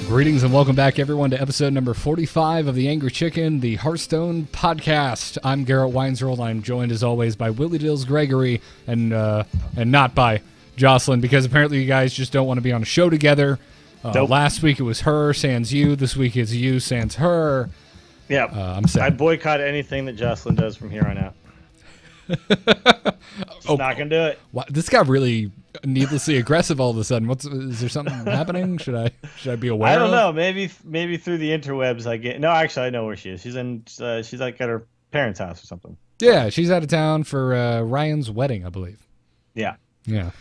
Greetings and welcome back, everyone, to episode number 45 of The Angry Chicken, the Hearthstone podcast. I'm Garrett Weinzerl. I'm joined, as always, by Willie Dills Gregory and not by Jocelyn, because apparently you guys just don't want to be on a show together. Nope. Last week it was her, sans you. This week it's you, sans her. Yeah, I'm sad. I boycott anything that Jocelyn does from here on out. Just not gonna do it. Wow, this got really needlessly aggressive all of a sudden. Is there something happening? Should I be aware? I don't of? know. Maybe through the interwebs I get. No, actually, I know where she is. She's like at her parents' house or something. Yeah, she's out of town for Ryan's wedding, I believe. Yeah. Yeah.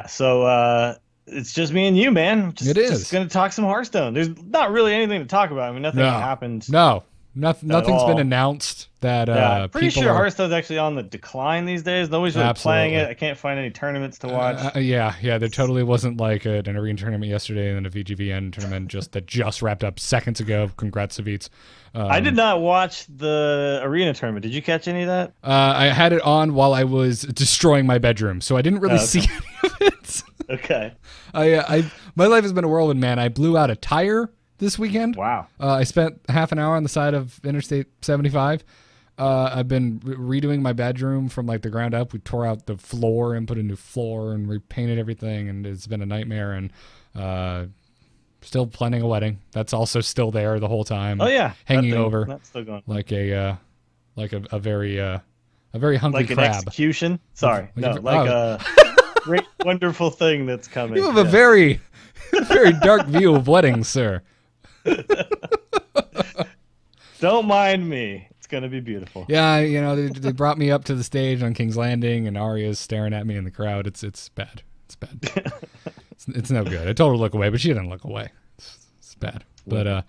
So it's just me and you, man. It is. Just gonna talk some Hearthstone. There's not really anything to talk about. I mean, nothing happened. No, nothing's been all. announced. That I'm pretty people sure are... Hearthstone's actually on the decline these days. Nobody's really playing it. I can't find any tournaments to watch. Yeah. There totally wasn't like an arena tournament yesterday and then a VGVN tournament that just wrapped up seconds ago. Congrats, Savitz. I did not watch the arena tournament. Did you catch any of that? I had it on while I was destroying my bedroom, so I didn't really see any of it. Okay. My life has been a whirlwind, man. I blew out a tire this weekend. Wow. I spent half an hour on the side of Interstate 75. I've been redoing my bedroom from like the ground up. We tore out the floor and put a new floor and repainted everything, and it's been a nightmare. And still planning a wedding. That's also still there the whole time. Oh yeah, hanging over. That's still going. Like a very hungry like an crab. Execution. Sorry, no, like a great wonderful thing that's coming. You have a very dark view of weddings, sir. Don't mind me. It's gonna be beautiful. Yeah, they brought me up to the stage on King's Landing, and Arya's staring at me in the crowd. It's bad. It's bad. it's no good. I told her to look away, but she didn't look away. It's bad. But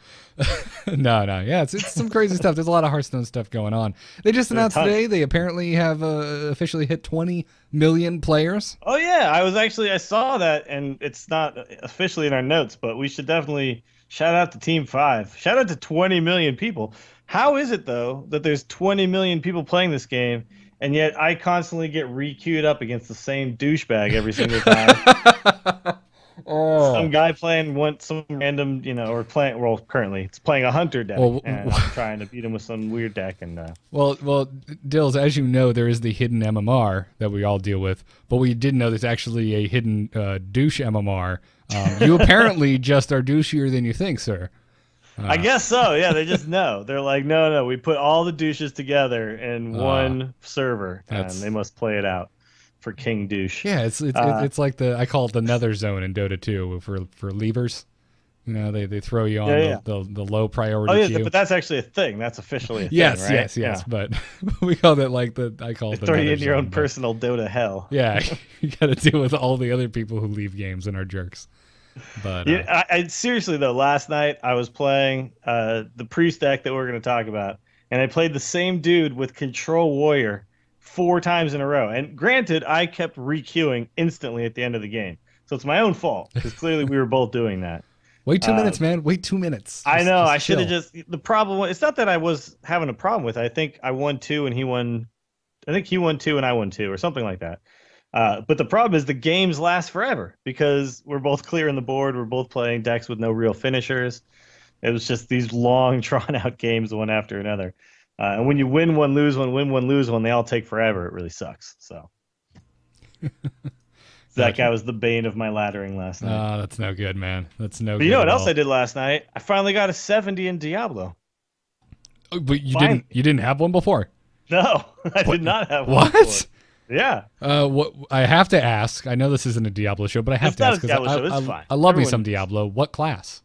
no, yeah, it's some crazy stuff. There's a lot of Hearthstone stuff going on. They just announced today they apparently have officially hit 20 million players. Oh yeah, I saw that, and it's not officially in our notes, but we should definitely shout out to Team 5. Shout out to 20 million people. How is it though that there's 20 million people playing this game, and yet I constantly get re-queued up against the same douchebag every single time? Some guy playing some random, or playing. Well, currently it's playing a hunter deck, and I'm trying to beat him with some weird deck. And well, Dills, as you know, there is the hidden MMR that we all deal with, but we didn't know there's actually a hidden douche MMR. You apparently just are douchier than you think, sir. I guess so. Yeah, they just know. They're like, no, we put all the douches together in one server, and they must play it out for King Douche. Yeah, it's like I call it the Nether Zone in Dota 2 for levers. They throw you on the low priority queue. But that's actually a thing. That's officially a thing, yes, right? Yes. Yeah. But we call it I call it the throw Nether you in your Zone, own personal Dota hell. Yeah, you got to deal with all the other people who leave games and are jerks. But I seriously though, last night I was playing the priest deck that we're going to talk about, and I played the same dude with Control Warrior 4 times in a row. And granted, I kept re-queuing instantly at the end of the game, so it's my own fault because clearly we were both doing that. Wait 2 minutes, man. Wait 2 minutes. I know. I should have the problem. It's not that I was having a problem with it. I think I won 2 and he won. I think he won 2 and I won 2 or something like that. But the problem is the games last forever because we're both clearing the board. We're both playing decks with no real finishers. It was just these long, drawn-out games one after another. And when you win one, lose one, win one, lose one, they all take forever. It really sucks. So that guy was the bane of my laddering last night. Oh, that's no good, man. That's no good. But you know what else I did last night? I finally got a 70 in Diablo. Oh, but you didn't have one before? No, I did not have one. What? Before. Yeah. What I have to ask, I know this isn't a Diablo show, but I have to ask because I love me some Diablo. What class?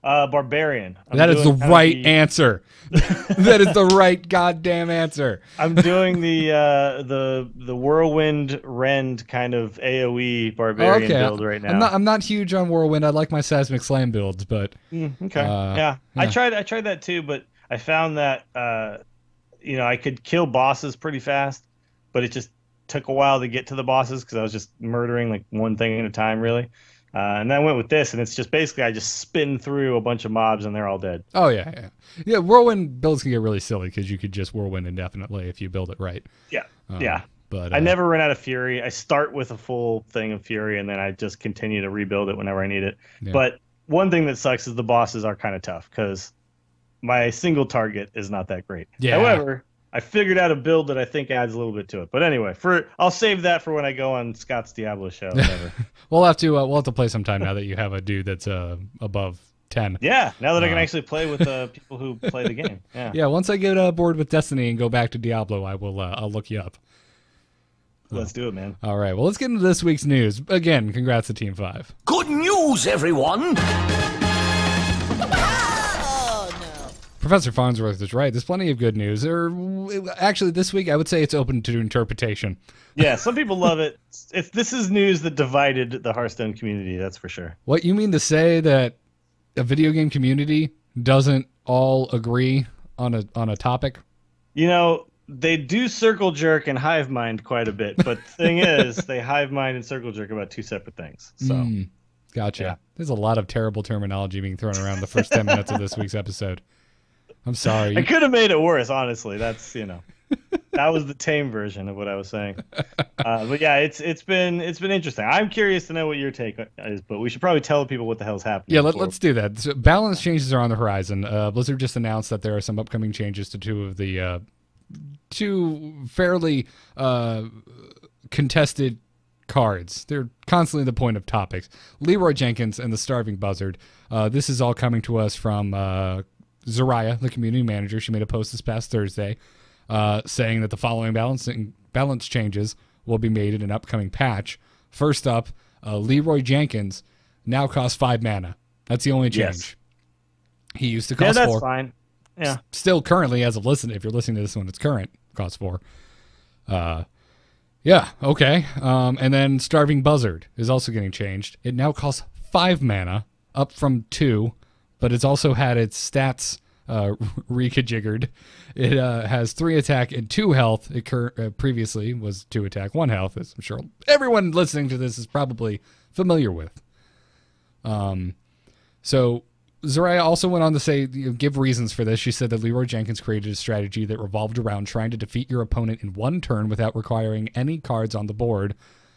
Barbarian. That is the right answer. That is the right goddamn answer. I'm doing the Whirlwind Rend kind of AoE Barbarian build right now. I'm not huge on Whirlwind. I like my Seismic Slam builds, but yeah. I tried that too, but I found that I could kill bosses pretty fast, but it just took a while to get to the bosses because I was just murdering like one thing at a time, really. And then I went with this, and it's just basically I just spin through a bunch of mobs, and they're all dead. Oh, yeah. Whirlwind builds can get really silly because you could just Whirlwind indefinitely if you build it right. Yeah. But I never run out of Fury. I start with a full thing of Fury, and then I just continue to rebuild it whenever I need it. Yeah. But one thing that sucks is the bosses are kind of tough because my single target is not that great. Yeah. However, I figured out a build that I think adds a little bit to it. But anyway, I'll save that for when I go on Scott's Diablo show. Whatever. we'll have to play sometime now that you have a dude that's above 10. Yeah, now that I can actually play with people who play the game. Yeah. Yeah, once I get bored with Destiny and go back to Diablo, I'll look you up. Let's do it, man. All right, well, let's get into this week's news. Again, congrats to Team 5. Good news, everyone! Professor Farnsworth is right. There's plenty of good news. Actually, this week, I would say it's open to interpretation. Yeah, some people love it. This is news that divided the Hearthstone community, that's for sure. What, you mean to say that a video game community doesn't all agree on a topic? You know, they do circle jerk and hive mind quite a bit, but the thing is, they hive mind and circle jerk about two separate things. So, gotcha. Yeah. There's a lot of terrible terminology being thrown around the first 10 minutes of this week's episode. I'm sorry. I could have made it worse, honestly. That's, that was the tame version of what I was saying. But yeah, it's been interesting. I'm curious to know what your take is, but we should probably tell people what the hell's happening. Yeah, let's do that. So balance changes are on the horizon. Blizzard just announced that there are some upcoming changes to two of the two fairly contested cards. They're constantly the point of topics. Leroy Jenkins and the Starving Buzzard. This is all coming to us from Zariah, the community manager. She made a post this past Thursday saying that the following balance changes will be made in an upcoming patch. First up, Leroy Jenkins now costs 5 mana. That's the only change. Yes. He used to cost 4. Yeah, that's fine. Yeah. Still currently, as of listening, if you're listening to this one, it's current, costs 4. Yeah, okay. And then Starving Buzzard is also getting changed. It now costs 5 mana, up from 2, but it's also had its stats rekajiggered. It has 3 attack and 2 health. It previously was 2 attack, 1 health, as I'm sure everyone listening to this is probably familiar with. So Zariah also went on to say, give reasons for this. She said that Leroy Jenkins created a strategy that revolved around trying to defeat your opponent in one turn without requiring any cards on the board.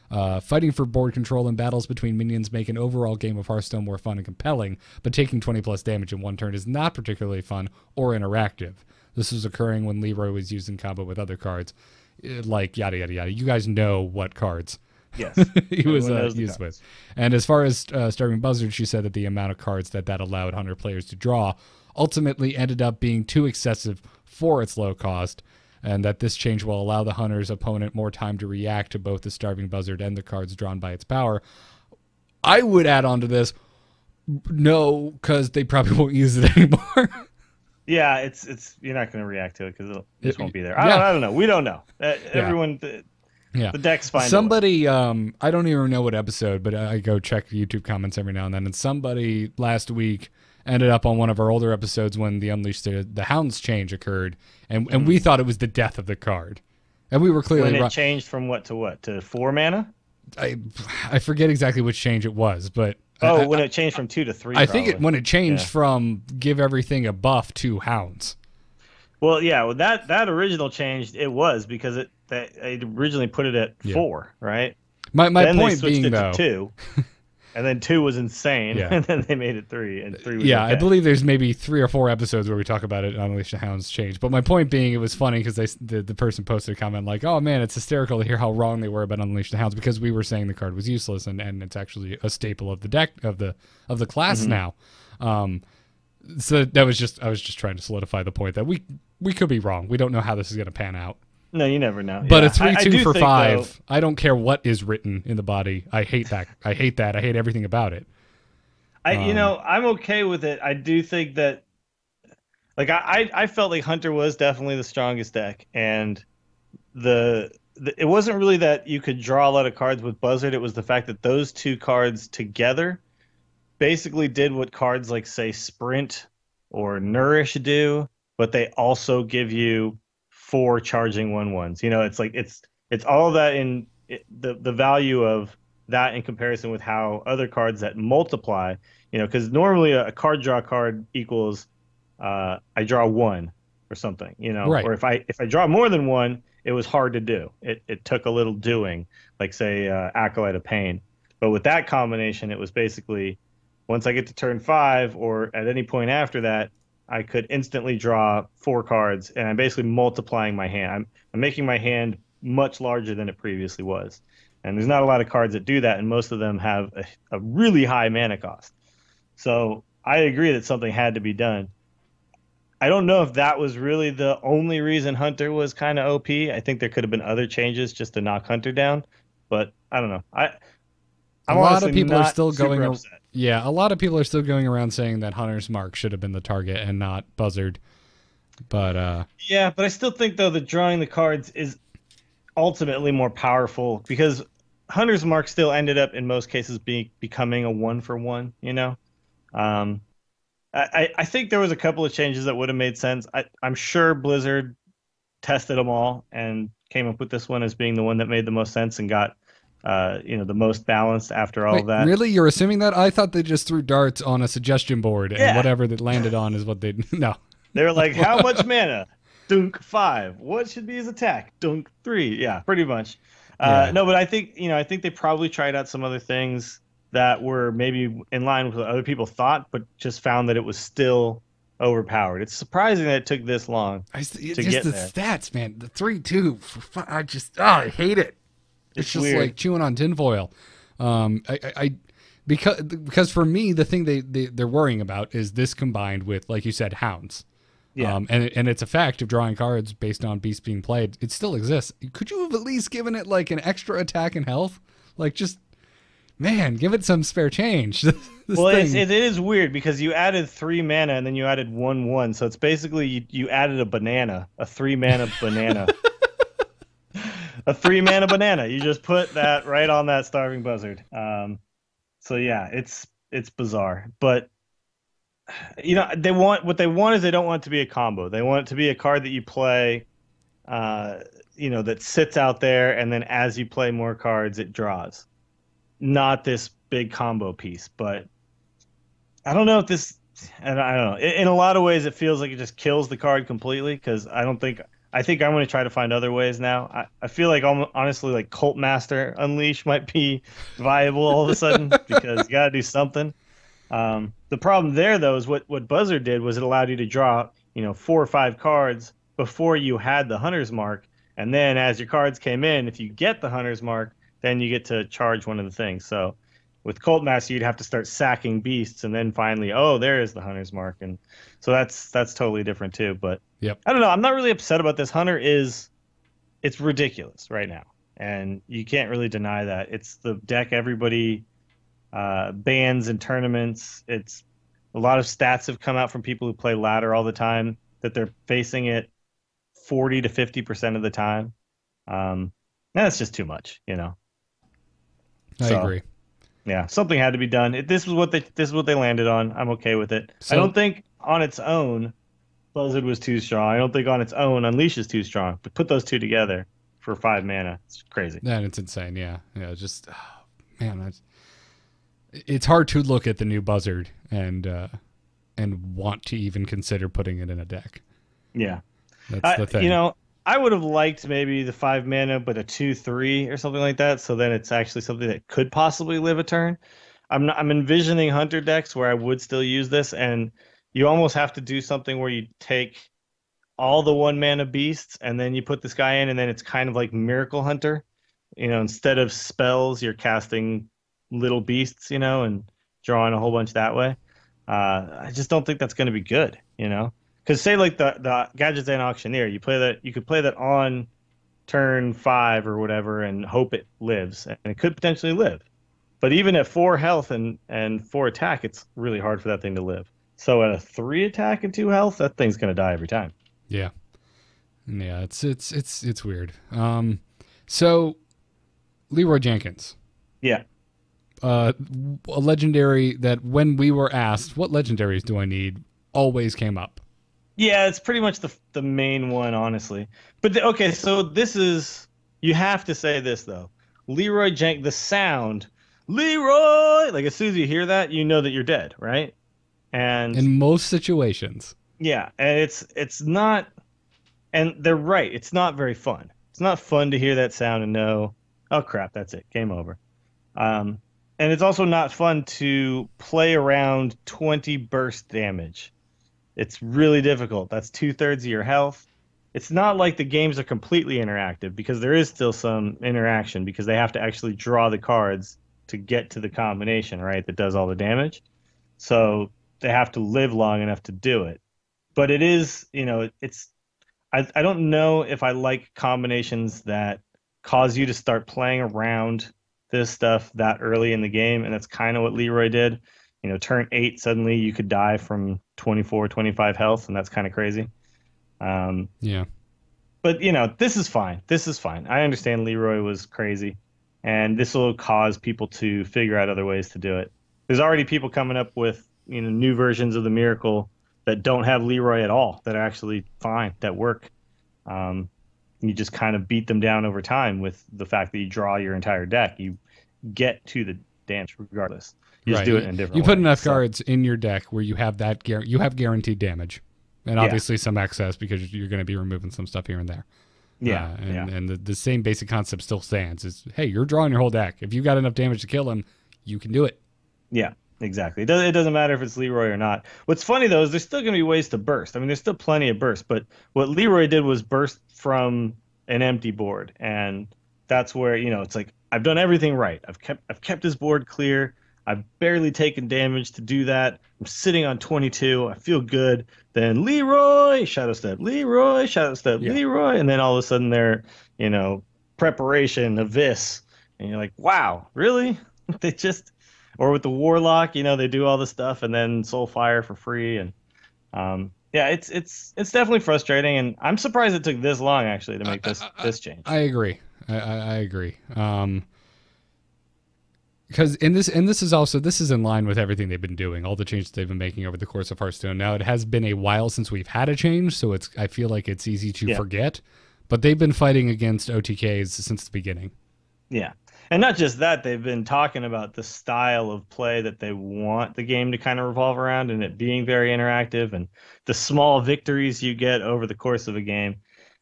Fighting for board control and battles between minions make an overall game of Hearthstone more fun and compelling, but taking 20 plus damage in one turn is not particularly fun or interactive. This was occurring when Leroy was used in combo with other cards, like yada yada yada. You guys know what cards Yes. he was used with. And as far as Starving Buzzard, she said that the amount of cards that allowed Hunter players to draw ultimately ended up being too excessive for its low cost, and that this change will allow the Hunter's opponent more time to react to both the Starving Buzzard and the cards drawn by its power. I would add on to this, no, because they probably won't use it anymore. Yeah, it's you're not going to react to it because it just won't be there. Yeah. I don't know. We don't know. Everyone, Yeah. the decks find somebody. I don't even know what episode, but I go check YouTube comments every now and then, and somebody last week ended up on one of our older episodes when the Unleashed the Hounds change occurred, and we thought it was the death of the card, and we were clearly when it wrong. changed from what to what to 4 mana. I forget exactly which change it was, but When it changed from 2 to 3. I think when it changed Yeah. from give everything a buff to Hounds. Well, yeah, well, that original change it was because it originally put it at 4, right? My then point they switched being it though, to 2, and then 2 was insane, Yeah. and then they made it 3, and 3 was yeah, okay. I believe there's maybe 3 or 4 episodes where we talk about it on Unleash the Hounds change. But my point being, it was funny because the person posted a comment like, "Oh man, it's hysterical to hear how wrong they were about Unleash the Hounds," because we were saying the card was useless, and it's actually a staple of the deck of the class now. So that was I was just trying to solidify the point that we could be wrong. We don't know how this is going to pan out. No, you never know. But Yeah. a 3/2 I do for think, 5. though, I don't care what is written in the body. I hate that. I hate that. I hate everything about it. I'm okay with it. I do think that, like, I felt like Hunter was definitely the strongest deck, and it wasn't really that you could draw a lot of cards with Buzzard. It was the fact that those 2 cards together basically did what cards like, say, Sprint or Nourish do, but they also give you 4 charging 1/1s. It's like it's all of that in the value of that in comparison with how other cards that multiply, because normally a card draw card equals I draw 1 or something, Right. or if I draw more than 1, it was hard to do. It took a little doing, like say Acolyte of Pain. But with that combination, it was basically Once I get to turn 5 or at any point after that, I could instantly draw 4 cards, and I'm basically multiplying my hand. I'm making my hand much larger than it previously was. And there's not a lot of cards that do that, and most of them have a really high mana cost. So I agree that something had to be done. I don't know if that was really the only reason Hunter was kind of OP. I think there could have been other changes just to knock Hunter down, but I don't know. I'm A lot of honestly people are not still super going. upset. Yeah, a lot of people are still going around saying that Hunter's Mark should have been the target and not Buzzard. But Yeah, but I still think though that drawing the cards is ultimately more powerful because Hunter's Mark still ended up in most cases becoming a 1-for-1. You know, um, I think there was a couple of changes that would have made sense. I'm sure Blizzard tested them all and came up with this one as being the one that made the most sense and got the most balanced after all wait, of that. really, you're assuming that? I thought they just threw darts on a suggestion board and Yeah. whatever that landed on is what they. No. They were like, how much mana? Dunk 5. What should be his attack? Dunk 3. Yeah, pretty much. Yeah. No, but I think they probably tried out some other things that were maybe in line with what other people thought, but just found that it was still overpowered. It's surprising that it took this long It's to just get the there. stats, man. The 3-2. I hate it. It's just weird. like chewing on tinfoil. Because for me, the thing they're worrying about is this combined with, like you said, hounds. Yeah. And it's a fact of drawing cards based on beasts being played. It still exists. Could you have at least given it like an extra attack and health? Like just, man, give it some spare change. This Well, thing. it is weird because you added 3 mana and then you added 1/1, so it's basically you added a banana, a 3-mana banana. A 3-mana banana. You just put that right on that starving buzzard. So yeah, it's bizarre. But what they want is they don't want it to be a combo. They want it to be a card that you play that sits out there and then as you play more cards it draws. Not this big combo piece, but I don't know if this and I don't know. In a lot of ways it feels like it just kills the card completely because I think I'm going to try to find other ways now. I feel like honestly, like Cult Master Unleash might be viable all of a sudden because you got to do something. The problem there, though, is what Buzzard did was it allowed you to draw, 4 or 5 cards before you had the Hunter's Mark, and then as your cards came in, if you get the Hunter's Mark, then you get to charge one of the things. So with Cult Master, you'd have to start sacking beasts, and then finally, oh, there is the Hunter's Mark, and so that's totally different too. But Yep. I don't know. I'm not really upset about this. It's ridiculous right now, and you can't really deny that. It's the deck everybody bans in tournaments. It's a lot of stats have come out from people who play ladder all the time that they're facing it 40 to 50% of the time. That's just too much, I So, agree. Yeah, something had to be done. This is what they landed on. I'm okay with it. So- I don't think on its own Buzzard was too strong. I don't think on its own Unleash is too strong. But put those two together for 5 mana, it's crazy. Then it's insane. Yeah. Just man, it's hard to look at the new Buzzard and want to even consider putting it in a deck. Yeah. That's the thing. I would have liked maybe the 5 mana, but a 2/3 or something like that. So then it's actually something that could possibly live a turn. I'm envisioning Hunter decks where I would still use this, and you almost have to do something where you take all the 1 mana beasts and then you put this guy in, and then it's kind of like Miracle Hunter. Instead of spells, you're casting little beasts, and drawing a whole bunch that way. I just don't think that's going to be good, Because say like the Gadgetzan Auctioneer, you could play that on turn 5 or whatever and hope it lives, and it could potentially live. But even at 4 health and 4 attack, it's really hard for that thing to live. So at a 3 attack and 2 health, that thing's gonna die every time. Yeah. It's weird. So Leroy Jenkins. Yeah. A legendary that when we were asked what legendaries do I need, always came up. Yeah, it's pretty much the main one, honestly. But okay, so this is you have to say this though. Leroy Jenkins, the sound, Leroy. Like as soon as you hear that, you know that you're dead, right? And In most situations. yeah, and it's not, and they're right. It's not very fun. It's not fun to hear that sound and know, oh crap, that's it, game over. And it's also not fun to play around 20 burst damage. It's really difficult. That's two-thirds of your health. It's not like the games are completely interactive because there is still some interaction because they have to actually draw the cards to get to the combination, right, that does all the damage. So they have to live long enough to do it. But it is, it's I don't know if I like combinations that cause you to start playing around this stuff that early in the game, and that's kind of what Leroy did. Turn 8, suddenly you could die from 24, 25 health, and that's kind of crazy. Yeah. But, this is fine. This is fine. I understand Leroy was crazy, and this will cause people to figure out other ways to do it. There's already people coming up with, new versions of the Miracle that don't have Leroy at all, that are actually fine, that work. You just kind of beat them down over time with the fact that you draw your entire deck. You get to the damage regardless. You just do it in a different way. You put enough cards in your deck where you have you have guaranteed damage, and obviously some excess because you're going to be removing some stuff here and there. Yeah, and the same basic concept still stands. Is hey, you're drawing your whole deck. If you got enough damage to kill him, you can do it. Yeah, exactly. It doesn't matter if it's Leroy or not. What's funny though is there's still going to be ways to burst. I mean, there's still plenty of burst, but what Leroy did was burst from an empty board, and that's where it's like I've done everything right. I've kept his board clear. I've barely taken damage to do that. I'm sitting on 22. I feel good. Then Leroy, Shadow Step, Leroy, Shadow Step, Leroy, and then all of a sudden they're preparation of this, and you're like, wow, really? They just, or with the Warlock, they do all this stuff and then Soulfire for free, and yeah, it's definitely frustrating, and I'm surprised it took this long actually to make this change. I agree. I agree. Because this is in line with everything they've been doing, all the changes they've been making over the course of Hearthstone. Now it has been a while since we've had a change, so I feel like it's easy to forget. But they've been fighting against OTKs since the beginning. Yeah. And not just that, they've been talking about the style of play that they want the game to kind of revolve around, and it being very interactive and the small victories you get over the course of a game.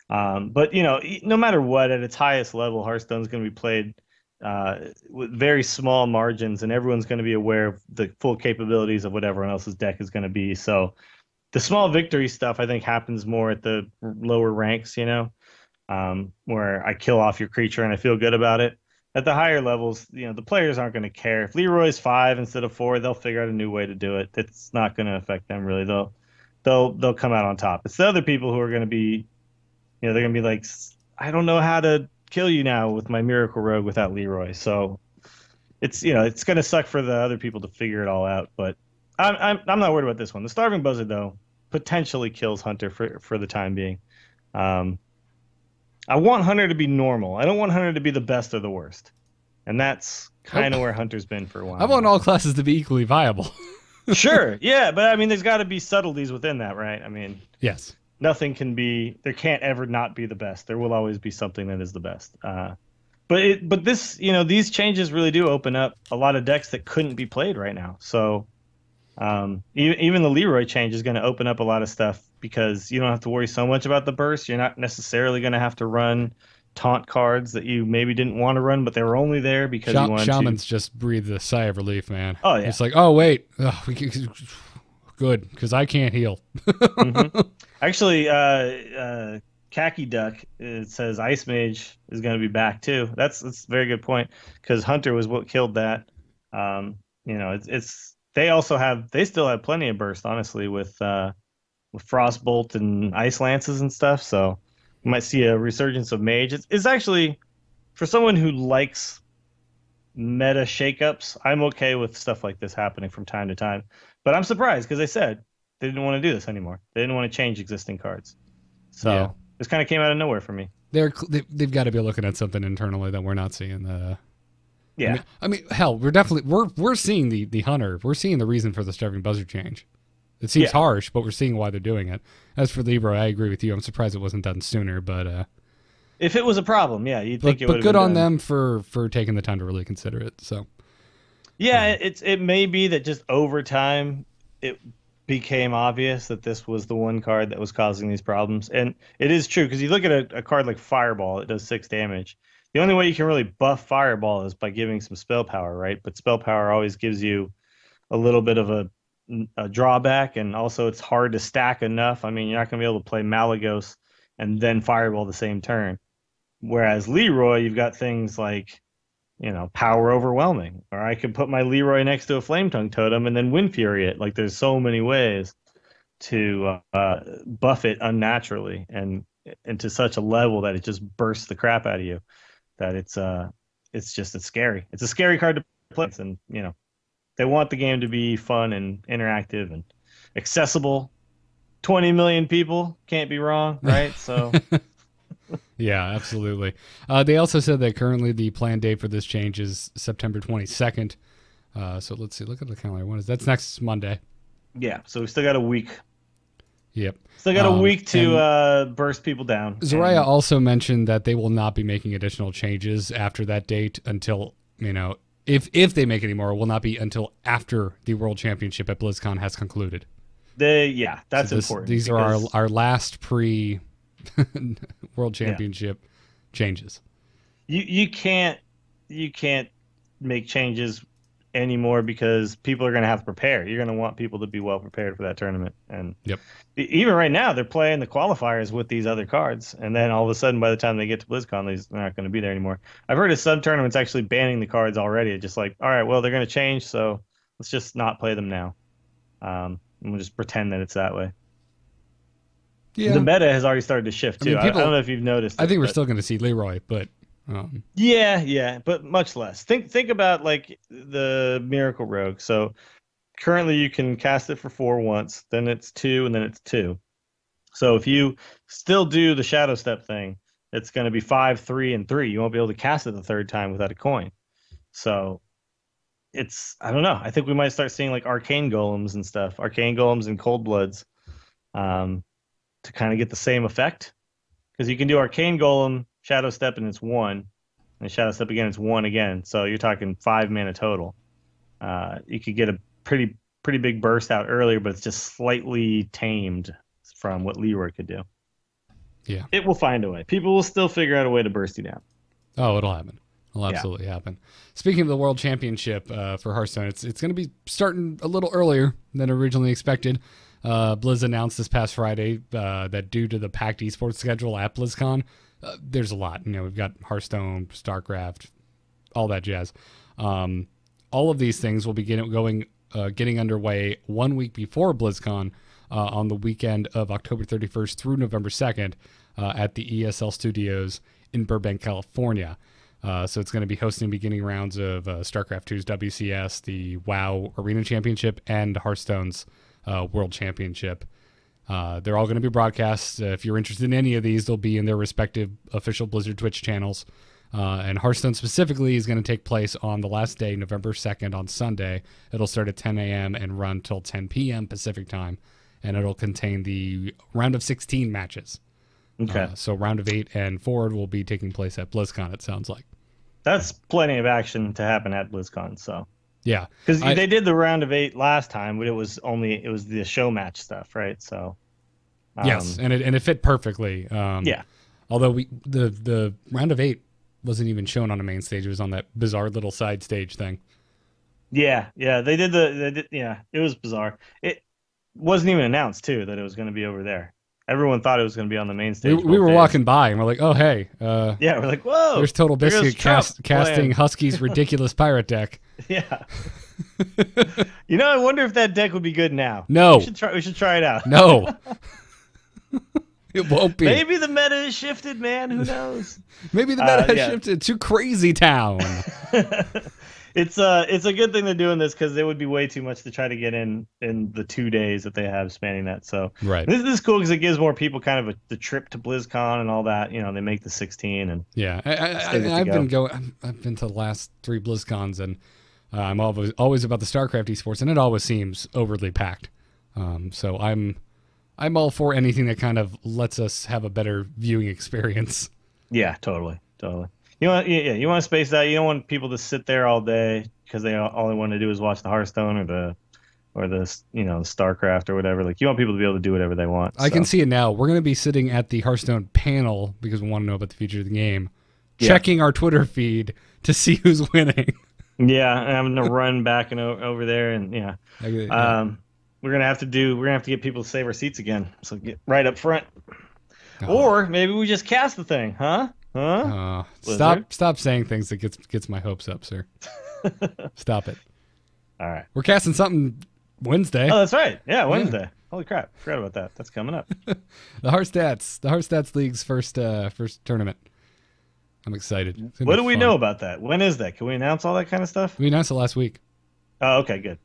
But, no matter what, at its highest level, Hearthstone's going to be played with very small margins, and everyone's going to be aware of the full capabilities of what everyone else's deck is going to be. So the small victory stuff, I think, happens more at the lower ranks, where I kill off your creature and I feel good about it. At the higher levels, the players aren't going to care. If Leroy's 5 instead of 4, they'll figure out a new way to do it. It's not going to affect them really. They'll come out on top. It's the other people who are going to be, they're going to be like, I don't know how to kill you now with my Miracle Rogue without Leroy. So it's it's going to suck for the other people to figure it all out. But I'm not worried about this one. The Starving Buzzard though potentially kills Hunter for the time being. I want Hunter to be normal. I don't want Hunter to be the best or the worst. And that's kind of where Hunter's been for a while. I want all classes to be equally viable. Sure, yeah, but I mean, there's got to be subtleties within that, right? I mean, yes. Nothing can be, there can't ever not be the best. There will always be something that is the best. But this, these changes really do open up a lot of decks that couldn't be played right now. So even the Leroy change is going to open up a lot of stuff because you don't have to worry so much about the burst. You're not necessarily going to have to run taunt cards that you maybe didn't want to run, but they were only there because you wanted Shamans just breathed a sigh of relief, man. Oh, yeah. It's like, oh, wait. Good, because I can't heal. Mm-hmm. Actually, Khaki Duck, it says Ice Mage is going to be back too. That's a very good point because Hunter was what killed that. They still have plenty of burst, honestly, with Frostbolt and Ice Lances and stuff. So you might see a resurgence of Mage. It's actually, for someone who likes meta shakeups, I'm okay with stuff like this happening from time to time. But I'm surprised because they said they didn't want to do this anymore. They didn't want to change existing cards. So this kind of came out of nowhere for me. They've got to be looking at something internally that we're not seeing. Yeah. I mean, hell, we're seeing the Hunter. We're seeing the reason for the Starving Buzzard change. It seems harsh, but we're seeing why they're doing it. As for Leroy, I agree with you. I'm surprised it wasn't done sooner, but if it was a problem, you'd think it would. But good on them for taking the time to really consider it. So it may be that just over time it became obvious that this was the one card that was causing these problems, and it is true because you look at a card like Fireball, it does 6 damage. The only way you can really buff Fireball is by giving some spell power, right? But spell power always gives you a little bit of a drawback, and also it's hard to stack enough. I mean, you're not going to be able to play Malagos and then Fireball the same turn. Whereas Leroy, you've got things like, Power Overwhelming, or I could put my Leroy next to a Flame Tongue Totem and then Wind Fury it. Like, there's so many ways to buff it unnaturally and to such a level that it just bursts the crap out of you. That it's scary. It's a scary card to play, and they want the game to be fun and interactive and accessible. 20 million people can't be wrong, right? So. Yeah, absolutely. They also said that currently the planned date for this change is September 22nd. So let's see. Look at the calendar. When is that's next Monday? Yeah. So we still got a week. Yep. Still got a week to burst people down. Zarya also mentioned that they will not be making additional changes after that date until, if they make any more, it will not be until after the World Championship at BlizzCon has concluded. That's important. These are our last pre World Championship changes. You can't make changes anymore because people are going to have to prepare. You're going to want people to be well prepared for that tournament. And even right now, they're playing the qualifiers with these other cards, and then all of a sudden, by the time they get to BlizzCon, they're not going to be there anymore. I've heard of some tournaments actually banning the cards already. It's just like, all right, well, they're going to change, so let's just not play them now. And we'll just pretend that it's that way. Yeah. The meta has already started to shift too. I don't know if you've noticed. I think we're still going to see Leroy, but but much less. Think about like the Miracle Rogue. So currently you can cast it for 4 once, then it's 2, and then it's 2. So if you still do the Shadow Step thing, it's going to be 5, 3, and 3. You won't be able to cast it the third time without a coin. So I don't know. I think we might start seeing like Arcane Golems and stuff, Arcane Golems and Cold Bloods, to kind of get the same effect, because you can do Arcane Golem, Shadow Step, and it's 1, and Shadow Step again, it's 1 again. So you're talking 5 mana total. You could get a pretty big burst out earlier, but it's just slightly tamed from what Leroy could do. Yeah, it will find a way. People will still figure out a way to burst you down. Oh, it'll happen. It'll absolutely happen. Speaking of the World Championship for Hearthstone, it's going to be starting a little earlier than originally expected. Blizz announced this past Friday that due to the packed esports schedule at BlizzCon, there's a lot. We've got Hearthstone, StarCraft, all that jazz. All of these things will be getting underway 1 week before BlizzCon on the weekend of October 31st through November 2nd at the ESL Studios in Burbank, California. So it's going to be hosting beginning rounds of StarCraft 2's WCS, the WoW Arena Championship, and Hearthstone's World Championship. They're all going to be broadcast. If you're interested in any of these, they'll be in their respective official Blizzard Twitch channels. And Hearthstone specifically is going to take place on the last day, November 2nd, on Sunday. It'll start at 10 a.m. and run till 10 p.m. Pacific time. And it'll contain the round of 16 matches. Okay. So round of 8 and forward will be taking place at BlizzCon, it sounds like. That's plenty of action to happen at BlizzCon, so. Yeah. Because they did the round of 8 last time, but it was the show match stuff, right? So. Yes, and it fit perfectly. Yeah. Although the round of 8 wasn't even shown on a main stage; it was on that bizarre little side stage thing. Yeah, they did it was bizarre. It wasn't even announced too that it was going to be over there. Everyone thought it was going to be on the main stage. We were walking by and we're like, oh hey, yeah, we're like, whoa, there's Total Biscuit casting Husky's ridiculous pirate deck. Yeah. I wonder if that deck would be good now. No, we should try it out. No. It won't be. Maybe the meta has shifted, man. Who knows? Maybe the meta has shifted to Crazy Town. It's a good thing they're doing this, because it would be way too much to try to get in the 2 days that they have spanning that. So right. This is cool because it gives more people kind of the trip to BlizzCon and all that. They make the 16 and yeah. I've been to the last 3 BlizzCons, and I'm always about the StarCraft esports, and it always seems overly packed. So I'm all for anything that kind of lets us have a better viewing experience. Yeah, totally. You want to space out. You don't want people to sit there all day because they all they want to do is watch the Hearthstone or the StarCraft or whatever. Like, you want people to be able to do whatever they want. I can see it now. We're going to be sitting at the Hearthstone panel because we want to know about the future of the game checking our Twitter feed to see who's winning. Yeah, and I'm gonna run back and over there, and Yeah. we're gonna have to get people to save our seats again. So get right up front, Oh. or maybe we just cast the thing, huh? Stop saying things that gets my hopes up, sir. Stop it. All right. We're casting something Wednesday. Oh, that's right. Yeah, Wednesday. Holy crap! Forgot about that. That's coming up. The Heart Stats League's first tournament. I'm excited. What do we know about that? When is that? Can we announce all that kind of stuff? We announced it last week. Oh, okay, good.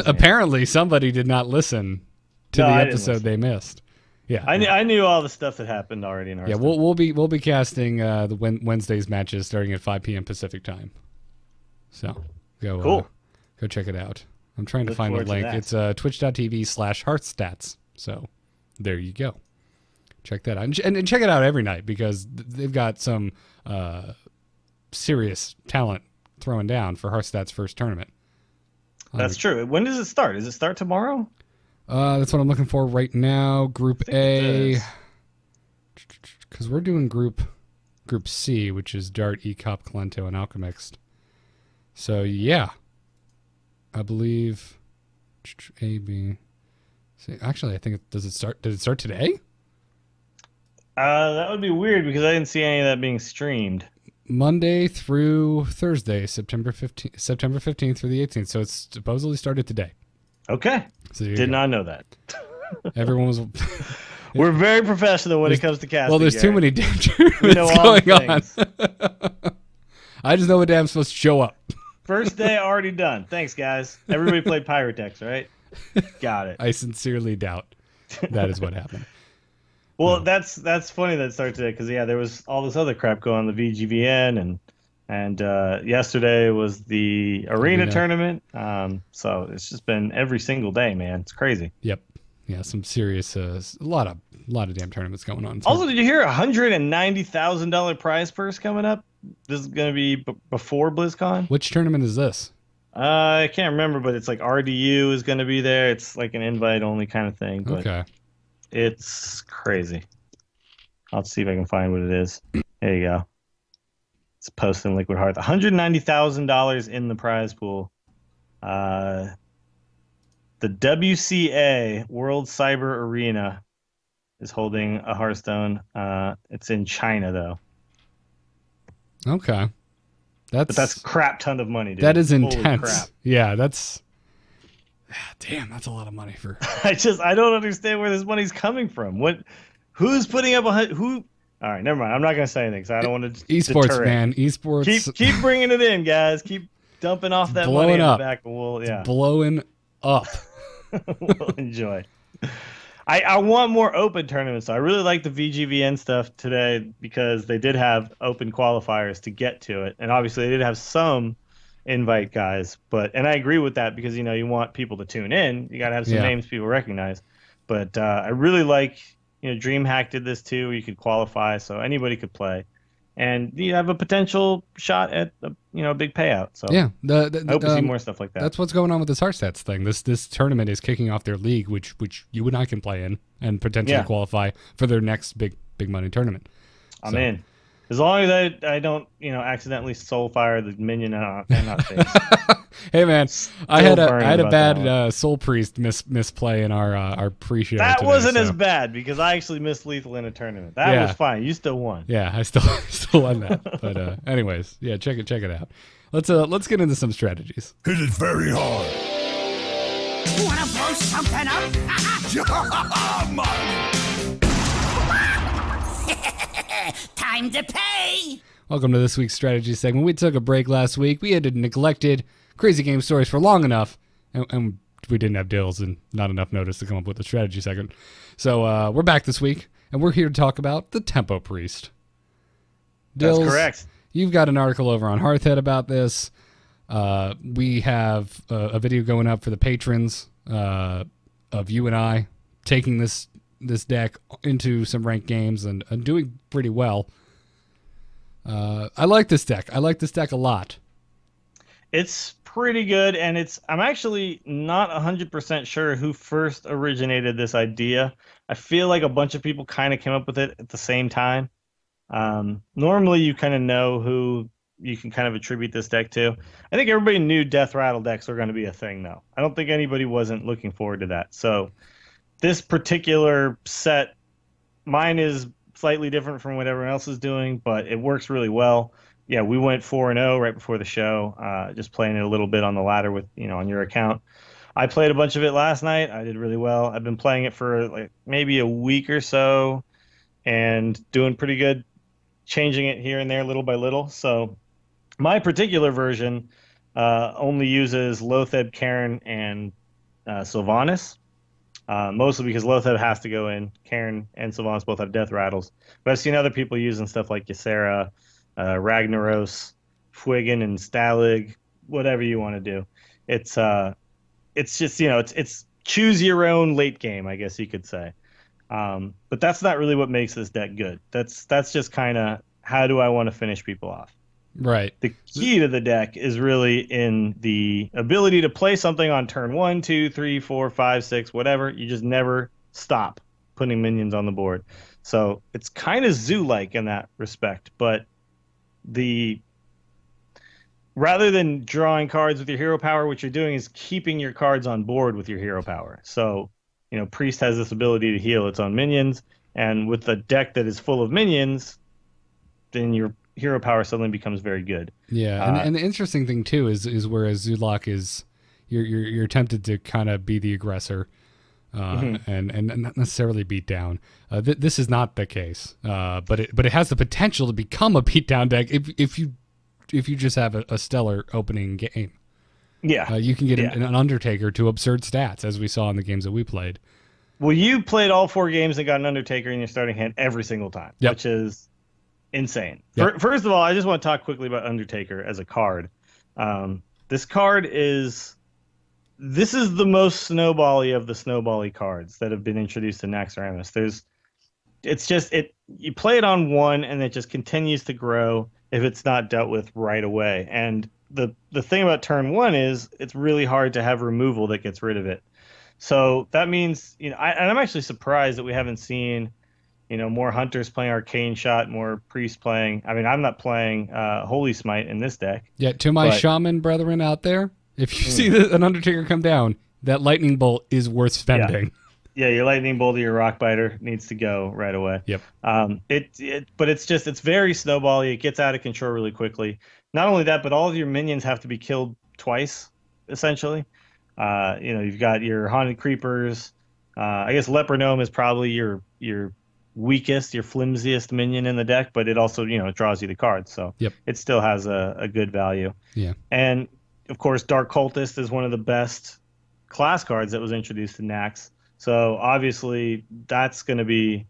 Apparently, somebody did not listen to the episode they missed. Yeah, I knew all the stuff that happened already in our. Yeah, we'll be casting the Wednesday's matches starting at 5 p.m. Pacific time. So go check it out. I'm trying to find the link. It's twitch.tv/heartstats. So there you go. Check that out. And check it out every night because they've got some serious talent throwing down for Heartstats' first tournament. That's true. When does it start? Does it start tomorrow? That's what I'm looking for right now. Group A. Because we're doing Group C, which is Dart, ECOP, Calento, and Alchemixed. So, yeah. I believe A, B. C. Actually, I think did it start today? That would be weird because I didn't see any of that being streamed. Monday through Thursday, September 15th through the 18th. So it's supposedly started today. Okay. So did not know that. Everyone was. We're very professional when it comes to casting. Well, there's too many damn tournaments going on. I just know what damn supposed to show up. First day already done. Thanks, guys. Everybody played Pyrotex, right? Got it. I sincerely doubt that is what happened. Well, that's funny that it started today because there was all this other crap going on the VGVN and yesterday was the arena tournament. So it's just been every single day, man. It's crazy. Yep. Yeah, some serious a lot of damn tournaments going on. Also, did you hear $190,000 prize purse coming up? This is going to be before BlizzCon. Which tournament is this? I can't remember, but it's like RDU is going to be there. It's like an invite only kind of thing. But okay. It's crazy. I'll see if I can find what it is. There you go. It's posted in Liquid Heart. $190,000 in the prize pool. The WCA World Cyber Arena is holding a Hearthstone. It's in China though. Okay. But that's a crap ton of money, dude. That is Holy intense. crap. Yeah, that's a lot of money for. I don't understand where this money's coming from. Who's putting up who? All right, never mind. I'm not gonna say anything because I don't want to. Esports, man. Esports. Keep bringing it in, guys. Keep dumping off that money in the back, and we'll blowing up. We'll enjoy. I want more open tournaments. So I really like the VGVN stuff today because they did have open qualifiers to get to it, and obviously they did have some invite guys. And I agree with that because you want people to tune in. You got to have some names people recognize. But I really like DreamHack did this too. Where you could qualify, so anybody could play, and you have a potential shot at a big payout. So yeah, I hope to see more stuff like that. That's what's going on with this Heartstats thing. This tournament is kicking off their league, which you and I can play in and potentially qualify for their next big money tournament. I'm in. As long as I don't, accidentally soulfire the minion and not face. Hey man, I had a bad Soul Priest misplay in our pre-show. That today, wasn't as bad because I actually missed lethal in a tournament. That was fine. You still won. Yeah, I still won that. But anyways, yeah, check it out. Let's get into some strategies. Hit it very hard. Wanna blow something up? Time to pay! Welcome to this week's strategy segment. We took a break last week. We had neglected Crazy Game Stories for long enough, and we didn't have Dills and not enough notice to come up with a strategy segment. So we're back this week, and we're here to talk about the Tempo Priest. Dills, that's correct. You've got an article over on Hearthhead about this. We have a video going up for the patrons of you and I taking this deck into some ranked games and doing pretty well. I like this deck. I like this deck a lot. It's pretty good, and I'm actually not 100% sure who first originated this idea. I feel like a bunch of people kind of came up with it at the same time. Normally, you kind of know who you can kind of attribute this deck to. I think everybody knew Death Rattle decks were going to be a thing, though. I don't think anybody wasn't looking forward to that. So this particular set, mine is slightly different from what everyone else is doing, but it works really well. Yeah, we went 4-0 right before the show, just playing it a little bit on the ladder with, on your account. I played a bunch of it last night. I did really well. I've been playing it for like maybe a week or so and doing pretty good, changing it here and there little by little. So my particular version only uses Loatheb, Karen, and Sylvanas. Mostly because Loatheb has to go in. Karen and Sylvanas both have death rattles. But I've seen other people using stuff like Ysera, Ragnaros, Fuigan, and Stalig, whatever you want to do. It's just, it's choose your own late game, I guess you could say. But that's not really what makes this deck good. That's just kind of how do I want to finish people off. Right. The key to the deck is really in the ability to play something on turn 1, 2, 3, 4, 5, 6, whatever. You just never stop putting minions on the board. So it's kind of zoo-like in that respect, but rather than drawing cards with your hero power, what you're doing is keeping your cards on board with your hero power. So, Priest has this ability to heal its own minions, and with a deck that is full of minions, then your hero power suddenly becomes very good. Yeah, and the interesting thing too is whereas Zulak is, you're tempted to kind of be the aggressor, and not necessarily beat down. This is not the case, but it has the potential to become a beat down deck if you just have a stellar opening game. Yeah, you can get an Undertaker to absurd stats, as we saw in the games that we played. Well, you played all 4 games and got an Undertaker in your starting hand every single time, which is insane. Yep. First of all, I just want to talk quickly about Undertaker as a card. This card is the most snowbally of the snowbally cards that have been introduced to Naxxramas. You play it on 1 and it just continues to grow if it's not dealt with right away. And the thing about turn 1 is it's really hard to have removal that gets rid of it. So that means, I'm actually surprised that we haven't seen more hunters playing Arcane Shot, more priests playing. I mean, I'm not playing Holy Smite in this deck. Yeah, to my shaman brethren out there, if you see an Undertaker come down, that lightning bolt is worth spending. Yeah, your lightning bolt or your rock biter needs to go right away. Yep. But it's very snowbally. It gets out of control really quickly. Not only that, but all of your minions have to be killed twice, essentially. You've got your haunted creepers. I guess Leper Gnome is probably your weakest, your flimsiest minion in the deck, but it also, it draws you the cards. So it still has a good value. Yeah. And of course, Dark Cultist is one of the best class cards that was introduced to Nax. So obviously that's going to be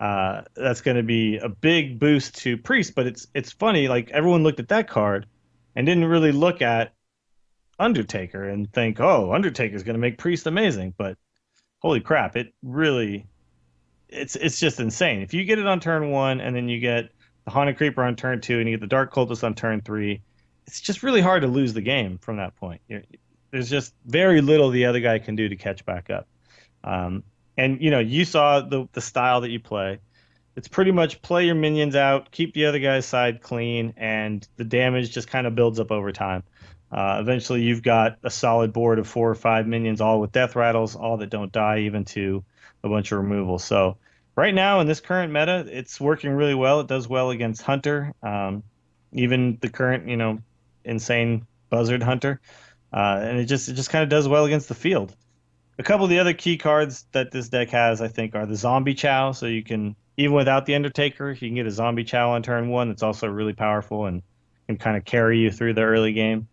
a big boost to Priest, but it's funny, like everyone looked at that card and didn't really look at Undertaker and think, oh, Undertaker's going to make Priest amazing, but holy crap, it's just insane. If you get it on turn 1 and then you get the Haunted Creeper on turn 2 and you get the Dark Cultist on turn 3, it's just really hard to lose the game from that point. There's just very little the other guy can do to catch back up. And you saw the style that you play. It's pretty much play your minions out, keep the other guy's side clean, and the damage just kind of builds up over time. Eventually, you've got a solid board of 4 or 5 minions, all with death rattles, all that don't die, even to a bunch of removal. So right now in this current meta, it's working really well. It does well against Hunter, even the current insane Buzzard Hunter, and it just kind of does well against the field. A couple of the other key cards that this deck has, I think, are the Zombie Chow. So you can, even without the Undertaker, you can get a Zombie Chow on turn 1 that's also really powerful and can kind of carry you through the early game.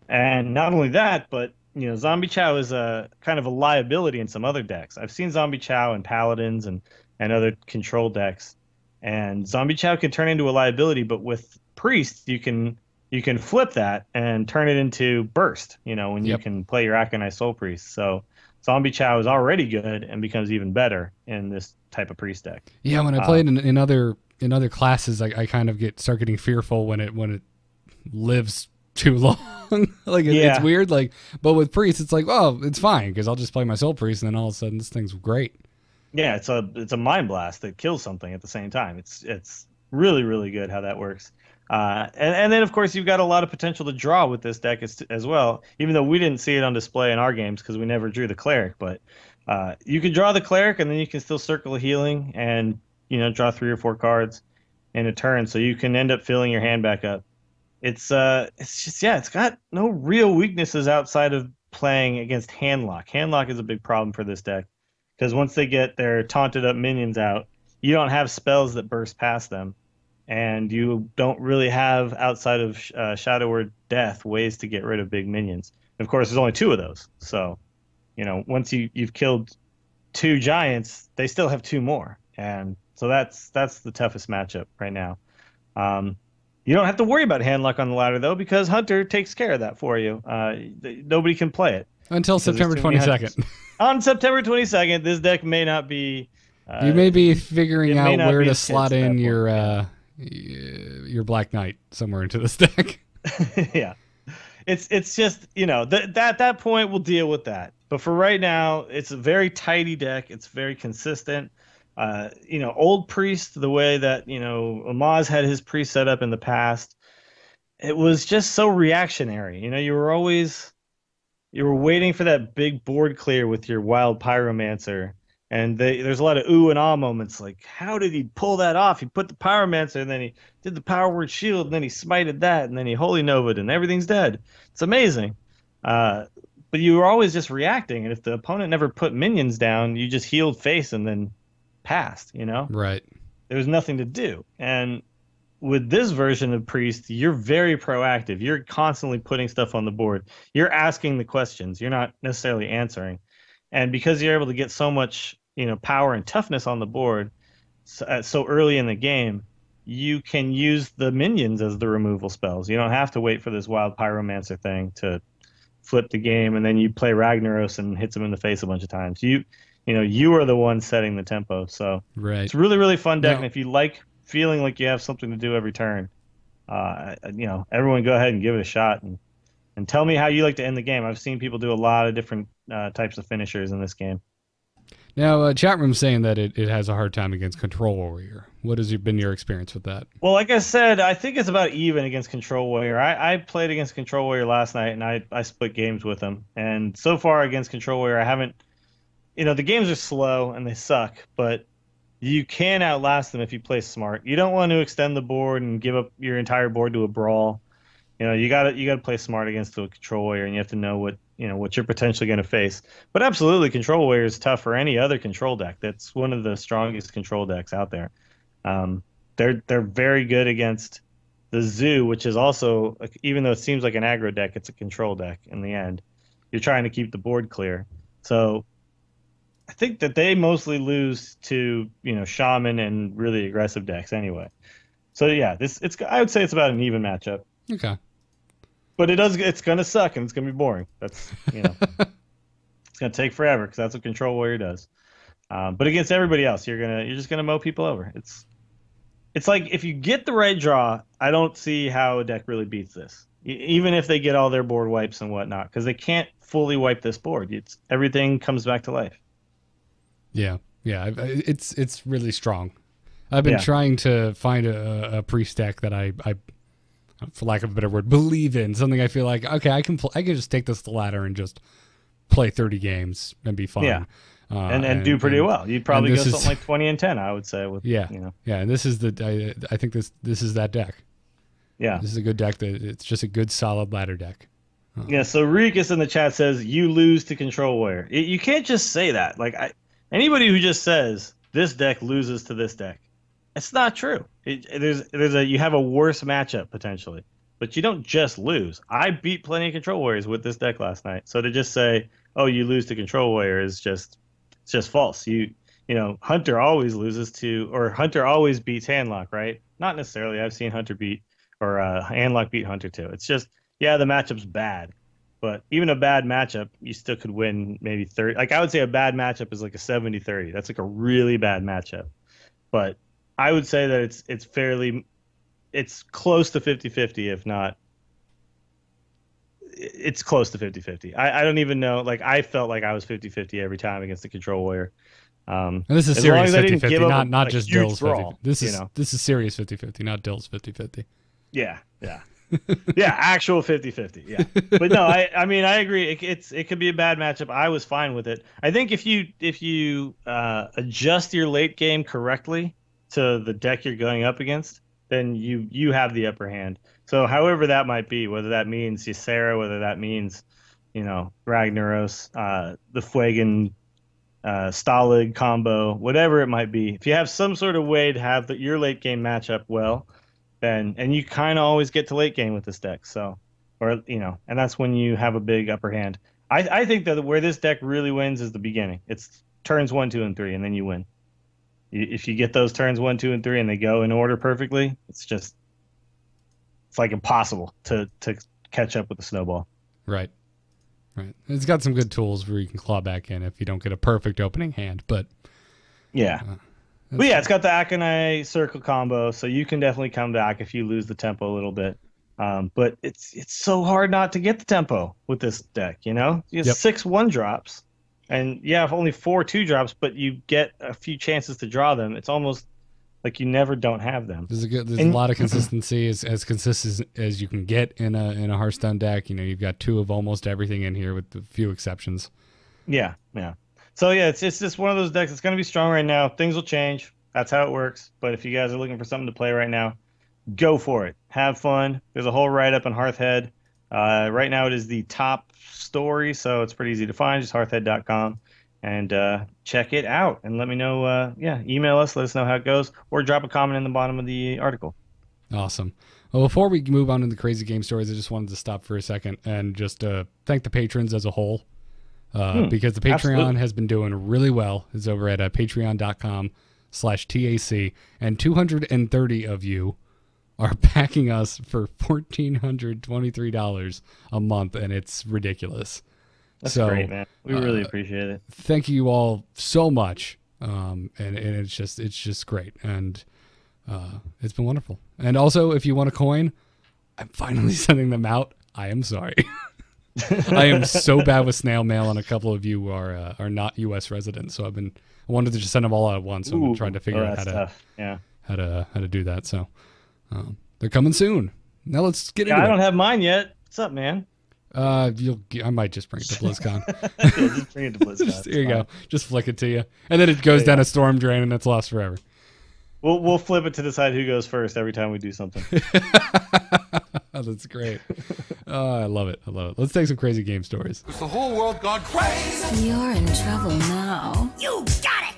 And not only that, but Zombie Chow is a kind of a liability in some other decks. I've seen Zombie Chow in Paladins and other control decks, and Zombie Chow can turn into a liability. But with Priest, you can flip that and turn it into Burst. When you can play your Aconite Soul Priest. So Zombie Chow is already good and becomes even better in this type of Priest deck. Yeah, when I played in other classes, I kind of start getting fearful when it lives too long. It's weird. But with Priest, it's like, oh, it's fine because I'll just play my Soul Priest, and then all of a sudden this thing's great. Yeah, it's a mind blast that kills something at the same time. It's Really, really good how that works. And then, of course, you've got a lot of potential to draw with this deck as well, even though we didn't see it on display in our games because we never drew the cleric. But you can draw the cleric, and then you can still circle a healing and, draw 3 or 4 cards in a turn. So you can end up filling your hand back up. It's just, it's got no real weaknesses outside of playing against Handlock. Handlock is a big problem for this deck because once they get their taunted up minions out, you don't have spells that burst past them. And you don't really have, outside of Shadow Word Death, ways to get rid of big minions. Of course, there's only 2 of those. So, once you've killed 2 giants, they still have 2 more. And so that's the toughest matchup right now. You don't have to worry about Handlock on the ladder, though, because Hunter takes care of that for you. Nobody can play it. Until September 22nd. On September 22nd, this deck may not be... you may be figuring out where to slot in your Black Knight somewhere into this deck. Yeah. It's just, that point we'll deal with that. But for right now, it's a very tidy deck. It's very consistent. Old Priest, the way that, Amaz had his priest set up in the past, it was just so reactionary. You were waiting for that big board clear with your Wild Pyromancer. And there's a lot of ooh and ah moments, like, how did he pull that off? He put the Pyromancer, and then he did the Power Word Shield, and then he smited that, and then he Holy Nova'd, and everything's dead. It's amazing. But you were always just reacting, and if the opponent never put minions down, you just healed face and then passed, Right. There was nothing to do. And with this version of Priest, you're very proactive. You're constantly putting stuff on the board. You're asking the questions. You're not necessarily answering. And because you're able to get so much power and toughness on the board so early in the game, you can use the minions as the removal spells. You don't have to wait for this Wild Pyromancer thing to flip the game, and then you play Ragnaros and hits him in the face a bunch of times. You are the one setting the tempo. So right. It's a really, really fun deck. And if you like feeling like you have something to do every turn, everyone go ahead and give it a shot and tell me how you like to end the game. I've seen people do a lot of different types of finishers in this game. Now, chat room's saying that it has a hard time against Control Warrior. What has been your experience with that? Well, like I said, I think it's about even against Control Warrior. I played against Control Warrior last night, and I split games with him. And so far against Control Warrior, I haven't... the games are slow, and they suck, but you can outlast them if you play smart. You don't want to extend the board and give up your entire board to a brawl. You gotta play smart against the Control Warrior, and you have to know what you're potentially going to face. But absolutely, Control Warrior is tough for any other control deck. That's one of the strongest control decks out there. They're very good against the Zoo, which is also, even though it seems like an aggro deck, it's a control deck in the end. You're trying to keep the board clear. So I think that they mostly lose to Shaman and really aggressive decks anyway. So yeah, I would say it's about an even matchup. Okay. But it's gonna suck and it's gonna be boring. That's it's gonna take forever because that's what Control Warrior does. But against everybody else, you're just gonna mow people over. It's like if you get the right draw, I don't see how a deck really beats this. Even if they get all their board wipes and whatnot, because they can't fully wipe this board. Everything comes back to life. Yeah, it's really strong. I've been trying to find a priest deck that I, for lack of a better word, believe in. Something I feel like, okay, I can just take this to the ladder and just play 30 games and be fine. Yeah, and do pretty well. You'd probably go something like 20-10, I would say. With yeah. And this is I think this is that deck. Yeah, this is a good deck. It's just a good solid ladder deck. Yeah. So Rikus in the chat says you lose to Control Warrior. You can't just say that. Like anybody who just says this deck loses to this deck, it's not true. You have a worse matchup potentially, but you don't just lose. I beat plenty of Control Warriors with this deck last night. So to just say, "Oh, you lose to Control Warrior" is just false. Hunter always loses to, or Hunter always beats Handlock, right? Not necessarily. I've seen Hunter beat or Handlock beat Hunter too. It's just the matchup's bad. But even a bad matchup, you still could win maybe 30. Like I would say a bad matchup is like a 70-30. That's like a really bad matchup. But I would say that it's close to 50-50, if not. It's close to 50-50. I don't even know. Like I felt like I was 50-50 every time against the Control Warrior. And this is as long serious as I didn't 50-50, give up not a just huge Dill's brawl, 50. This is serious 50-50, not Dill's 50-50. Yeah. Yeah, actual 50-50. Yeah. But no, I mean I agree. It could be a bad matchup. I was fine with it. I think if you adjust your late game correctly to the deck you're going up against, then you have the upper hand. So however that might be, whether that means Ysera, whether that means, Ragnaros, the Fuegan Stalag combo, whatever it might be. If you have some sort of way to have your late game matchup well, then and you kind of always get to late game with this deck. So, and that's when you have a big upper hand. I think that where this deck really wins is the beginning. It's turns 1, 2, and 3, and then you win. If you get those turns 1, 2, and 3, and they go in order perfectly, it's like impossible to catch up with the snowball. Right. It's got some good tools where you can claw back in if you don't get a perfect opening hand, but yeah. But yeah, it's got the Akanai circle combo, so you can definitely come back if you lose the tempo a little bit. But it's so hard not to get the tempo with this deck, You have 6 1-drops, and you have only 4 2-drops, but you get a few chances to draw them. It's almost like you never don't have them. There's a lot of consistency, as consistent as you can get in a Hearthstone deck. You've got 2 of almost everything in here with a few exceptions. Yeah. So yeah, it's just one of those decks. It's going to be strong right now. Things will change. That's how it works. But if you guys are looking for something to play right now, go for it. Have fun. There's a whole write-up on Hearthhead. Right now it is the top story, so it's pretty easy to find. Just hearthhead.com. And check it out and let me know. Email us, let us know how it goes, or drop a comment in the bottom of the article. Awesome. Well, before we move on to the crazy game stories, I just wanted to stop for a second and just thank the patrons as a whole, because the Patreon has been doing really well. It's over at patreon.com/TAC, and 230 of you are backing us for $1,423 a month, and it's ridiculous. That's great, man. We really appreciate it. Thank you all so much, and it's just great, and it's been wonderful. And also, if you want a coin, I'm finally sending them out. I am sorry. I am so bad with snail mail, and a couple of you are not U.S. residents, so I wanted to just send them all out at once. So I'm trying to figure out how to do that. So they're coming soon. Now let's get into it. I don't have mine yet. What's up, man? I might just bring it to BlizzCon. Just bring it to BlizzCon. Here you go. Just flick it to you, and then it goes down a storm drain, and it's lost forever. We'll flip it to decide who goes first every time we do something. That's great. I love it. Let's take some crazy game stories. Is the whole world gone crazy? You're in trouble now. You got it!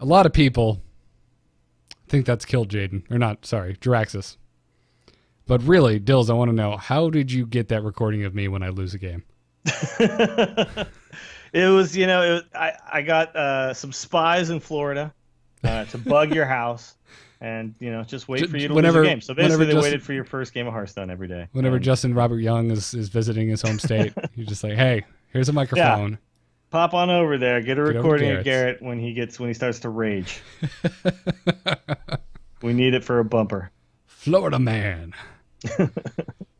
A lot of people think that's killed Jaden. Or not, sorry, Jiraxis. But really, Dills, I want to know, how did you get that recording of me when I lose a game? It was, I got some spies in Florida to bug your house and, just wait for you to lose a game. So basically they waited for your first game of Hearthstone every day. Whenever Justin Robert Young is visiting his home state, you're just like, hey, here's a microphone. Yeah. Pop on over there. Get a recording of Garrett when he starts to rage. We need it for a bumper. Florida man.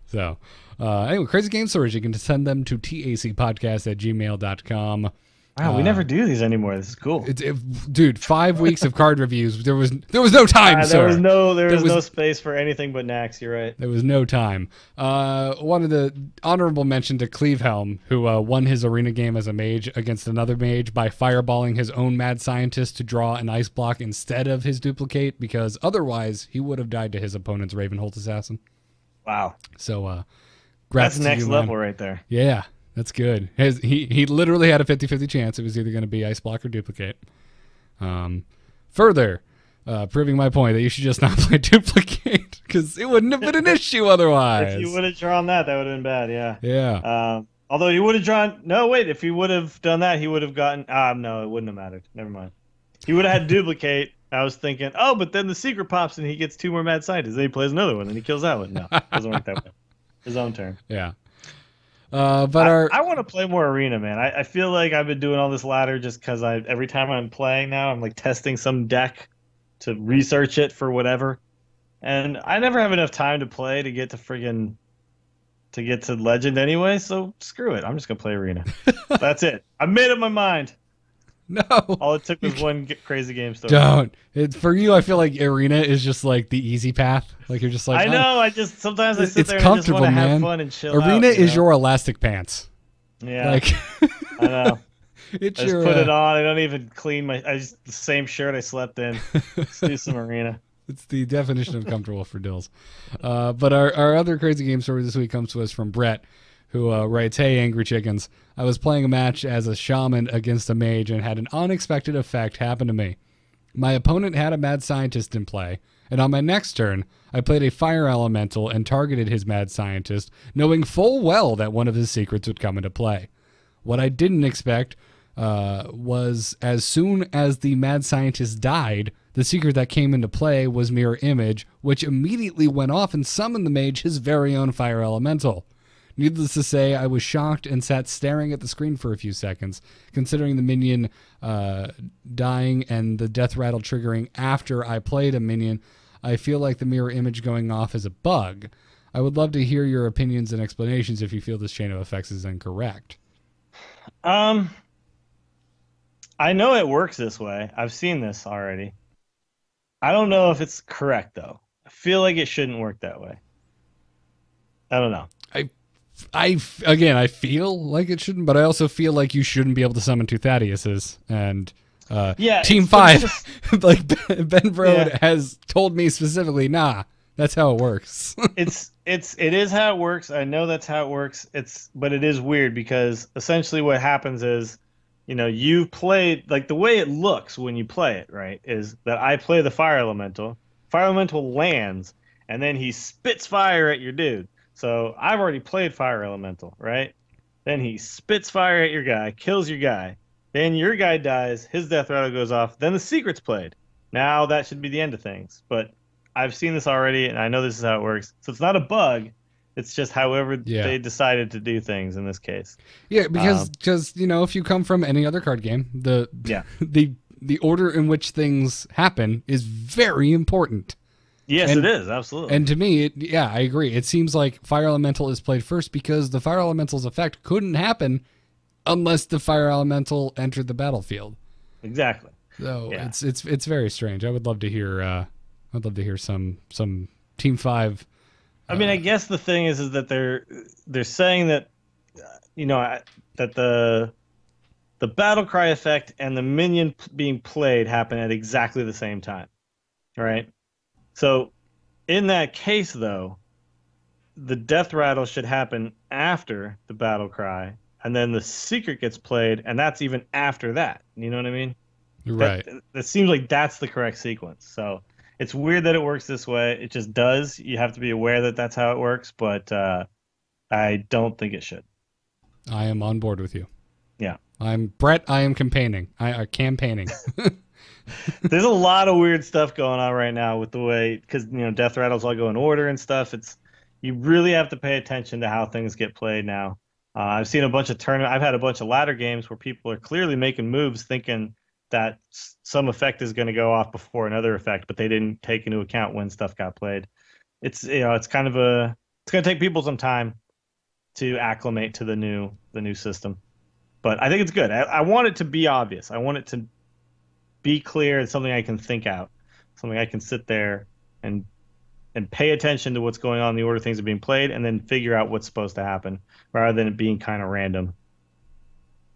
So, anyway, crazy game stories. You can send them to tacpodcast@gmail.com. Wow, we never do these anymore. This is cool. Dude, 5 weeks of card reviews. There was no time, sir. There was no space for anything but Nax. You're right. There was no time. Wanted the honorable mention to Clevehelm, who won his arena game as a mage against another mage by fireballing his own mad scientist to draw an ice block instead of his duplicate, because otherwise he would have died to his opponent's Ravenholt assassin. Wow. So, that's next level right there. Yeah. That's good. He literally had a 50-50 chance. It was either going to be ice block or duplicate. Further, proving my point that you should just not play duplicate, because it wouldn't have been an issue otherwise. If you would have drawn that would have been bad, yeah. Yeah. Although he would have drawn... No, wait. If he would have done that, he would have gotten... no, it wouldn't have mattered. Never mind. He would have had duplicate. I was thinking, but then the secret pops and he gets 2 more mad scientists. Then he plays another one and he kills that one. No, it doesn't work that way. His own turn. Yeah. I want to play more arena, man. I feel like I've been doing all this ladder just because every time I'm playing now, I'm like testing some deck to research it for whatever. and I never have enough time to play to get to Legend anyway. So screw it. I'm just gonna play Arena. That's it. I made up my mind. No. All it took was one crazy game story. Don't. For you, I feel like Arena is just like the easy path. Like you're just like, I know. Sometimes I sit it's there and I just comfortable, want to have man. fun and chill Arena out, is your elastic pants. Yeah. Like I know. it's I just your put it on. I don't even clean I just the same shirt I slept in. Let's do some Arena. It's the definition of comfortable for Dills. But our other crazy game story this week comes to us from Brett, who writes, "Hey, Angry Chickens. I was playing a match as a shaman against a mage and had an unexpected effect happen to me. My opponent had a mad scientist in play, and on my next turn, I played a fire elemental and targeted his mad scientist, knowing full well that one of his secrets would come into play. What I didn't expect was as soon as the mad scientist died, the secret that came into play was Mirror Image, which immediately went off and summoned the mage his very own fire elemental. Needless to say, I was shocked and sat staring at the screen for a few seconds, considering the minion dying and the death rattle triggering after I played a minion. I feel like the mirror image going off is a bug. I would love to hear your opinions and explanations if you feel this chain of effects is incorrect." I know it works this way. I've seen this already. I don't know if it's correct though. I feel like it shouldn't work that way. I don't know. I feel like it shouldn't, but I also feel like you shouldn't be able to summon two Thaddeus's. And Team 5, like Ben Brode has told me specifically, nah, that's how it works. it is how it works. I know that's how it works. But it is weird because essentially what happens is, you play, like the way it looks when you play it, right, is that I play the fire elemental. Fire elemental lands, and then he spits fire at your dude. So I've already played fire elemental, right? Then he spits fire at your guy, kills your guy. Then your guy dies, his death rattle goes off, then the secret's played. Now that should be the end of things. But I've seen this already, and I know this is how it works. So it's not a bug. It's just however they decided to do things in this case. Yeah, because if you come from any other card game, the order in which things happen is very important. Yes, it is, absolutely. And to me, I agree. It seems like Fire Elemental is played first because the Fire Elemental's effect couldn't happen unless the Fire Elemental entered the battlefield. Exactly. So it's very strange. I would love to hear some Team 5. I mean, I guess the thing is that they're saying that that the battle cry effect and the minion being played happen at exactly the same time, right? So, in that case, though, the death rattle should happen after the battle cry, and then the secret gets played, and that's even after that. You know what I mean? Right. That seems like that's the correct sequence. So, it's weird that it works this way. It just does. You have to be aware that that's how it works, but I don't think it should. I am on board with you. Yeah. I'm Brett. I am campaigning. Campaigning. There's a lot of weird stuff going on right now with the way, because death rattles all go in order and stuff. You really have to pay attention to how things get played now. I've seen a bunch of I've had a bunch of ladder games where people are clearly making moves thinking that some effect is going to go off before another effect, but they didn't take into account when stuff got played. It's it's going to take people some time to acclimate to the new system, but I think it's good. I want it to be obvious. I want it to be clear and something I can think out, something I can sit there and pay attention to what's going on in the order things are being played, and then figure out what's supposed to happen, rather than it being kind of random.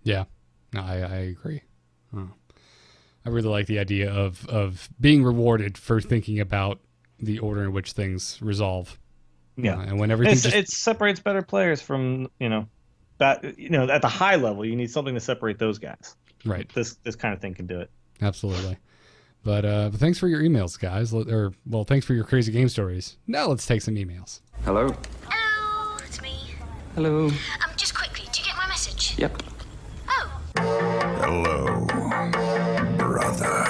Yeah, no, I agree. I really like the idea of being rewarded for thinking about the order in which things resolve. Yeah, and when everything it separates better players from at the high level, you need something to separate those guys. Right. This kind of thing can do it. Absolutely. But thanks for your emails, guys. Thanks for your crazy game stories. Now let's take some emails. Hello? Hello, it's me. Hello. Just quickly, do you get my message? Yep. Oh. Hello, brother.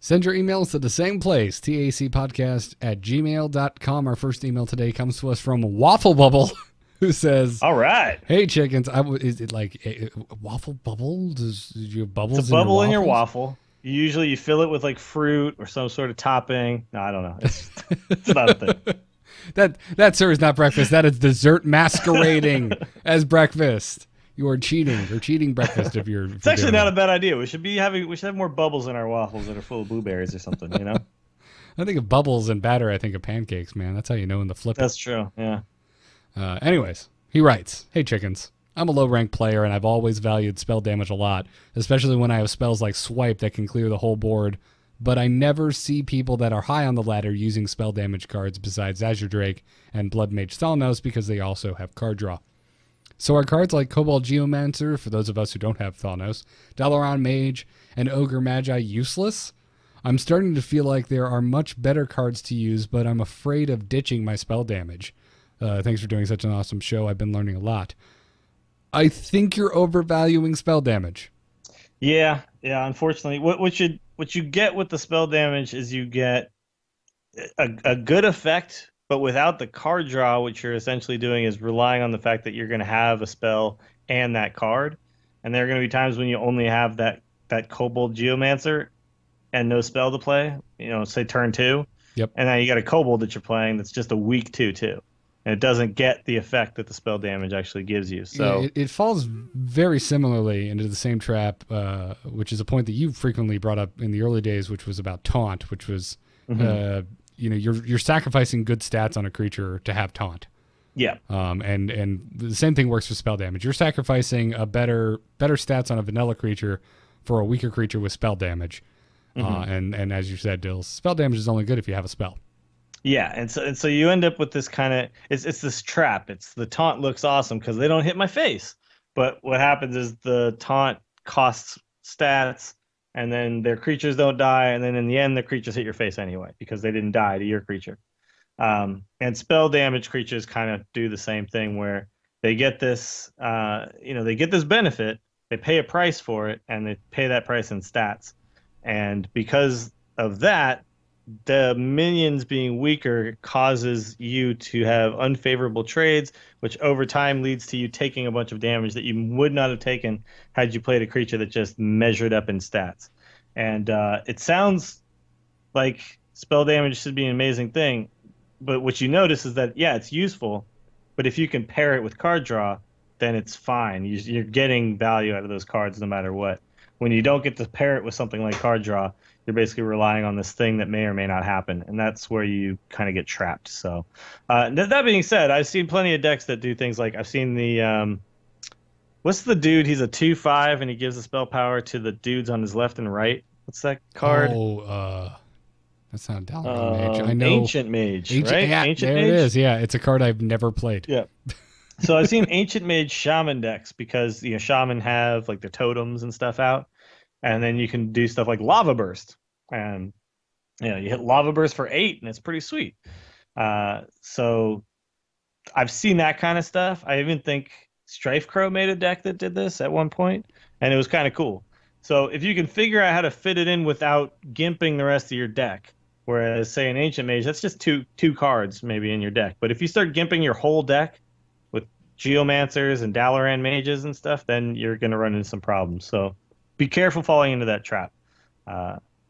Send your emails to the same place, tacpodcast@gmail.com. Our first email today comes to us from Waffle Bubble, who says, "All right, hey chickens, is it like waffle bubble? Does you have bubbles? It's a bubble in your waffles? waffle. Usually you fill it with like fruit or some sort of topping. No, I don't know. It's not a thing. That, sir, is not breakfast. That is dessert masquerading as breakfast. You are cheating. You're cheating breakfast if you're. It's actually not a bad idea. We should have more bubbles in our waffles that are full of blueberries or something. You know. I think of bubbles and batter. I think of pancakes, man. That's how you know when the flip. That's true. Yeah. Anyways, he writes, "Hey chickens, I'm a low-ranked player and I've always valued spell damage a lot, especially when I have spells like Swipe that can clear the whole board. But I never see people that are high on the ladder using spell damage cards besides Azure Drake and Blood Mage Thalnos because they also have card draw. So are cards like Cobalt Geomancer, for those of us who don't have Thalnos, Dalaran Mage, and Ogre Magi useless? I'm starting to feel like there are much better cards to use, but I'm afraid of ditching my spell damage. Thanks for doing such an awesome show. I've been learning a lot." I think you're overvaluing spell damage. Yeah. Unfortunately, what you get with the spell damage is you get a good effect, but without the card draw. What you're essentially doing is relying on the fact that you're going to have a spell and that card, and there are going to be times when you only have that Kobold Geomancer and no spell to play. You know, say turn 2. Yep. And now you got a Kobold that you're playing that's just a weak 2/2. And it doesn't get the effect that the spell damage actually gives you. So yeah, it falls very similarly into the same trap, which is a point that you frequently brought up in the early days, which was about taunt, which was, you're sacrificing good stats on a creature to have taunt. yeah. And the same thing works for spell damage. You're sacrificing a better stats on a vanilla creature for a weaker creature with spell damage. And as you said, Dills, spell damage is only good if you have a spell. Yeah, and so you end up with this kind of it's this trap. It's the taunt looks awesome because they don't hit my face, but what happens is the taunt costs stats, and then their creatures don't die, and then in the end the creatures hit your face anyway because they didn't die to your creature. And spell damage creatures kind of do the same thing where they get this, they get this benefit, they pay a price for it, and they pay that price in stats, and because of that, the minions being weaker causes you to have unfavorable trades, which over time leads to you taking a bunch of damage that you would not have taken had you played a creature that just measured up in stats. And it sounds like spell damage should be an amazing thing, but what you notice is that, yeah, it's useful, but if you can pair it with card draw, then it's fine. You're getting value out of those cards no matter what. When you don't get to pair it with something like card draw, you're basically relying on this thing that may or may not happen, and that's where you kind of get trapped. So that being said, I've seen plenty of decks that do things like, I've seen the what's the dude, he's a 2/5 and he gives the spell power to the dudes on his left and right. What's that card? That's not Dalaran Mage. I know Ancient Mage, right? Yeah, Ancient there Mage? it is. Yeah, it's a card I've never played. Yeah. So I've seen Ancient Mage Shaman decks because Shaman have like the totems and stuff out, and then you can do stuff like Lava Burst, and you hit Lava Burst for 8, and it's pretty sweet. So I've seen that kind of stuff. I even think Strife Crow made a deck that did this at one point, and it was kind of cool. So if you can figure out how to fit it in without gimping the rest of your deck, whereas say an Ancient Mage, that's just two cards maybe in your deck. But if you start gimping your whole deck with Geomancers and Dalaran Mages and stuff, then you're going to run into some problems. So be careful falling into that trap.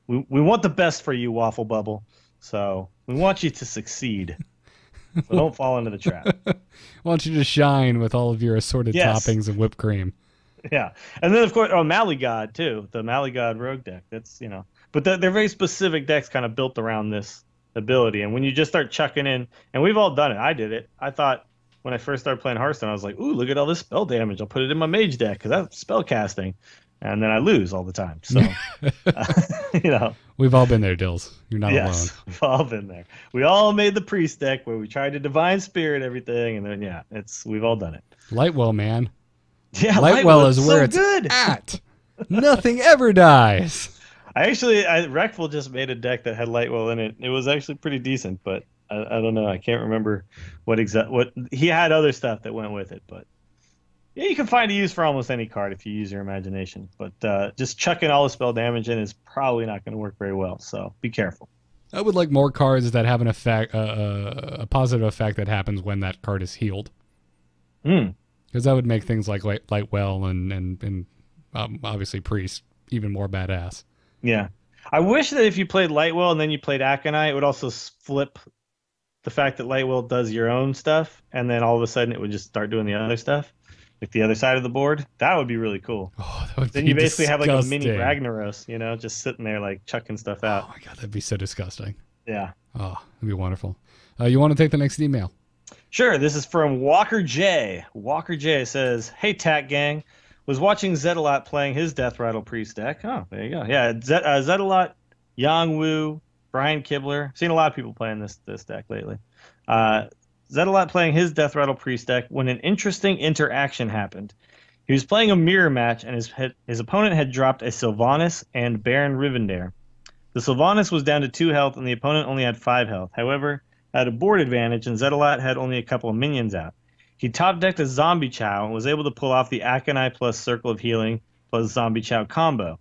We want the best for you, Waffle Bubble. So we want you to succeed. So don't fall into the trap. I want you to shine with all of your assorted Yes. toppings and whipped cream. Yeah, and then of course, Maligod too, the Maligod Rogue deck. That's but they're very specific decks, kind of built around this ability. And when you just start chucking in, and we've all done it. I did it. I thought when I first started playing Hearthstone, I was like, "Ooh, look at all this spell damage. I'll put it in my mage deck because that's spell casting." And then I lose all the time. So, We've all been there, Dills. You're not yes, alone. we've all been there. We all made the priest deck where we tried to divine spirit everything, and then we've all done it. Lightwell, man. Yeah, Lightwell is where so it's good. at. Nothing ever dies. Wreckful just made a deck that had Lightwell in it. It was actually pretty decent, but I don't know. I can't remember what he had other stuff that went with it, but yeah, you can find a use for almost any card if you use your imagination. But just chucking all the spell damage in is probably not going to work very well. So be careful. I would like more cards that have an effect, a positive effect that happens when that card is healed. Because that would make things like Lightwell and obviously Priest even more badass. Yeah. I wish that if you played Lightwell and then you played Akonai, it would also flip the fact that Lightwell does your own stuff, and then all of a sudden it would just start doing the other stuff, like the other side of the board. That would be really cool. Oh, that would Then be you basically have like a mini disgusting. Ragnaros, just sitting there like chucking stuff Oh out. my god, that'd be so disgusting. Yeah. Oh, that'd be wonderful. You want to take the next email? Sure, this is from Walker J. Walker J says, "Hey, Tack Gang, was watching Zetalot playing his Death Rattle Priest deck. Oh, there you go. Yeah, Zetalot, Yang Wu, Brian Kibler. Seen a lot of people playing this deck lately. Zetalot playing his Death Rattle Priest deck when an interesting interaction happened. He was playing a mirror match, and his opponent had dropped a Sylvanas and Baron Rivendare. The Sylvanas was down to 2 health, and the opponent only had 5 health. However, had a board advantage, and Zetalot had only a couple of minions out. He top-decked a Zombie Chow and was able to pull off the Akonai plus Circle of Healing plus Zombie Chow combo.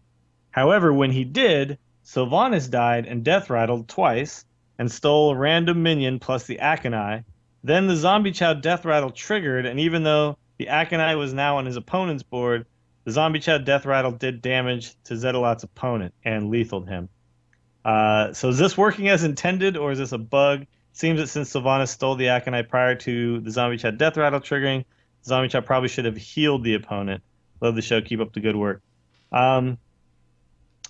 However, when he did, Sylvanas died and Death Rattled twice and stole a random minion plus the Akonai. Then the Zombie Chow Death Rattle triggered, and even though the Akonai was now on his opponent's board, the Zombie Chow Death Rattle did damage to Zetalot's opponent and lethaled him. So is this working as intended, or is this a bug? Seems that since Sylvanas stole the Akonai prior to the Zombie Chow Death Rattle triggering, Zombie Chow probably should have healed the opponent. Love the show. Keep up the good work. Well,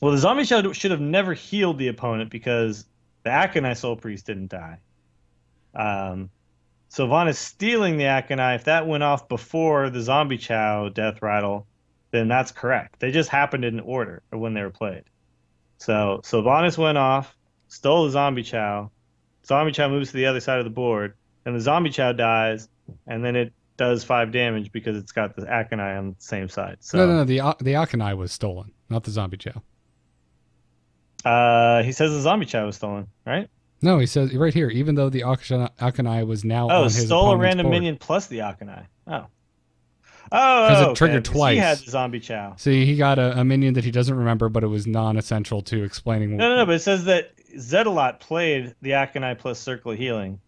the Zombie Chow should have never healed the opponent because the Akonai Soul Priest didn't die. Sylvanas stealing the Akonai, if that went off before the Zombie Chow Death Rattle, then that's correct. They just happened in order of when they were played. So Sylvanas went off, stole the Zombie Chow. Zombie Chow moves to the other side of the board, and the Zombie Chow dies, and then it does 5 damage because it's got the Akonai on the same side. So No, the Akonai was stolen, not the Zombie Chow. he says the Zombie Chow was stolen, right? No, he says right here, even though the Akonai was now Oh, on his stole a opponent's random board. minion plus the Akonai. Oh. Because Oh, it triggered okay, because twice. He had the Zombie Chow. See, he got a minion that he doesn't remember, but it was non-essential to explaining. No, but it says that Zetalot played the Akonai plus Circle of Healing.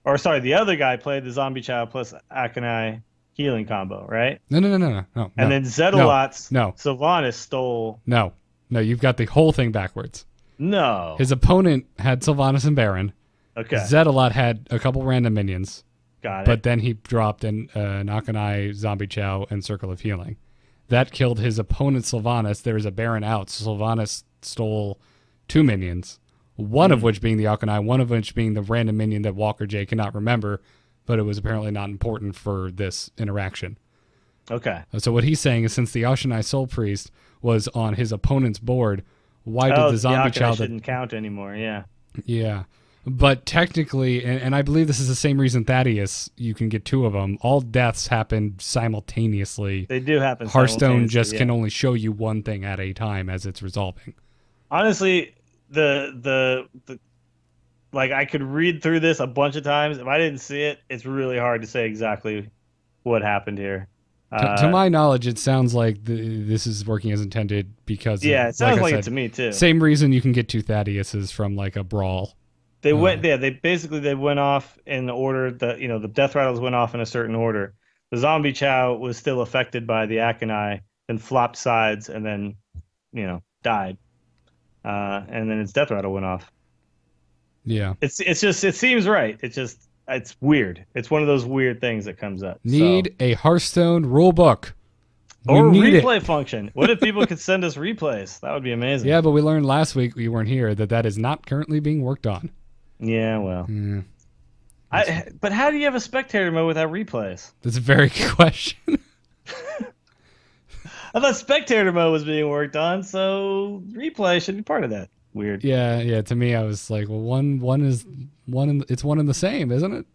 Or, sorry, the other guy played the Zombie Chow plus Akonai healing combo, right? No. And then Zetalot's no. Sylvanas stole... No, you've got the whole thing backwards. No. His opponent had Sylvanas and Baron. Okay, Zetalot had a couple random minions, got it. but then he dropped an Akonai, Zombie Chow, and Circle of Healing. That killed his opponent Sylvanas. There was a Baron out, so Sylvanas stole 2 minions, one of which being the Akonai, one of which being the random minion that Walker J cannot remember, but it was apparently not important for this interaction. Okay. So what he's saying is since the Akonai Soul Priest was on his opponent's board, why did the Zombie Chow... shouldn't count anymore, yeah. Yeah. But technically, and I believe this is the same reason Thaddeus, you can get 2 of them, all deaths happen simultaneously. They do happen Hearthstone just simultaneously, can yeah. only show you one thing at a time as it's resolving. Honestly, the like I could read through this a bunch of times. If I didn't see it, it's really hard to say exactly what happened here. To my knowledge, it sounds like this is working as intended because Yeah, it sounds I like said, it to me too. Same reason you can get 2 Thaddeus's from like a brawl. They went they went off in the order that the Death Rattles went off in a certain order. The Zombie Chow was still affected by the Akonai, then flopped sides and then died. And then its Death Rattle went off. Yeah. It's just it seems right. It's weird. It's one of those weird things that comes up. Need a Hearthstone rule book. We Or need replay function. What if people could send us replays? That would be amazing. Yeah, but we learned last week, you weren't here, that is not currently being worked on. Yeah, well. Yeah. But how do you have a spectator mode without replays? That's a very good question. I thought spectator mode was being worked on, so replay should be part of that. Weird. Yeah. To me, I was like, well, it's one and the same, isn't it?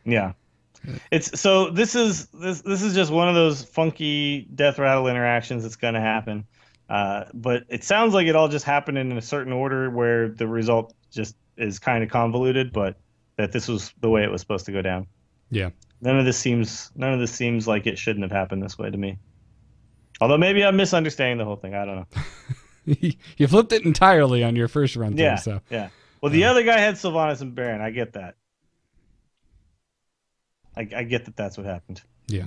Yeah. It's so this is just one of those funky Death Rattle interactions that's going to happen. But it sounds like it all just happened in a certain order where the result just is kind of convoluted, but that this was the way it was supposed to go down. Yeah. None of this seems like it shouldn't have happened this way to me. Although maybe I'm misunderstanding the whole thing. I don't know. You flipped it entirely on your first run through. Yeah. So. Yeah. Well, the other guy had Sylvanas and Baron. I get that. I get that that's what happened. Yeah.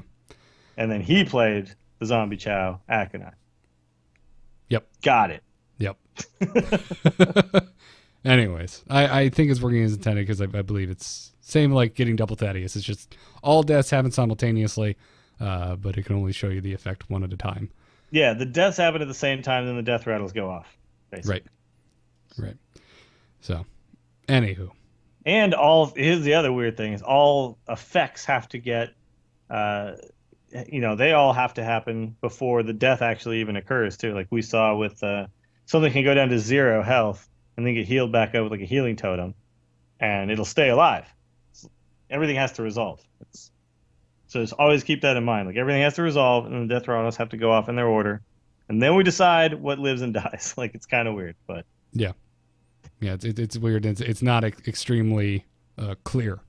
And then he played the Zombie Chow Akonai. Yep. Got it. Yep. Anyways, I think it's working as intended because I believe it's same like getting double Thaddeus. It's just all deaths happen simultaneously, but it can only show you the effect one at a time. Yeah, the deaths happen at the same time, then the death rattles go off. Basically. Right. So, anywho. And here's the other weird thing is all effects have to get, they all have to happen before the death actually even occurs too. Like we saw with something can go down to 0 health and then get healed back up with like a healing totem, and it'll stay alive. Everything has to resolve. So just always keep that in mind. Like everything has to resolve, and the death rattles have to go off in their order, and then we decide what lives and dies. Like it's kind of weird, but yeah, it's weird. It's not extremely clear.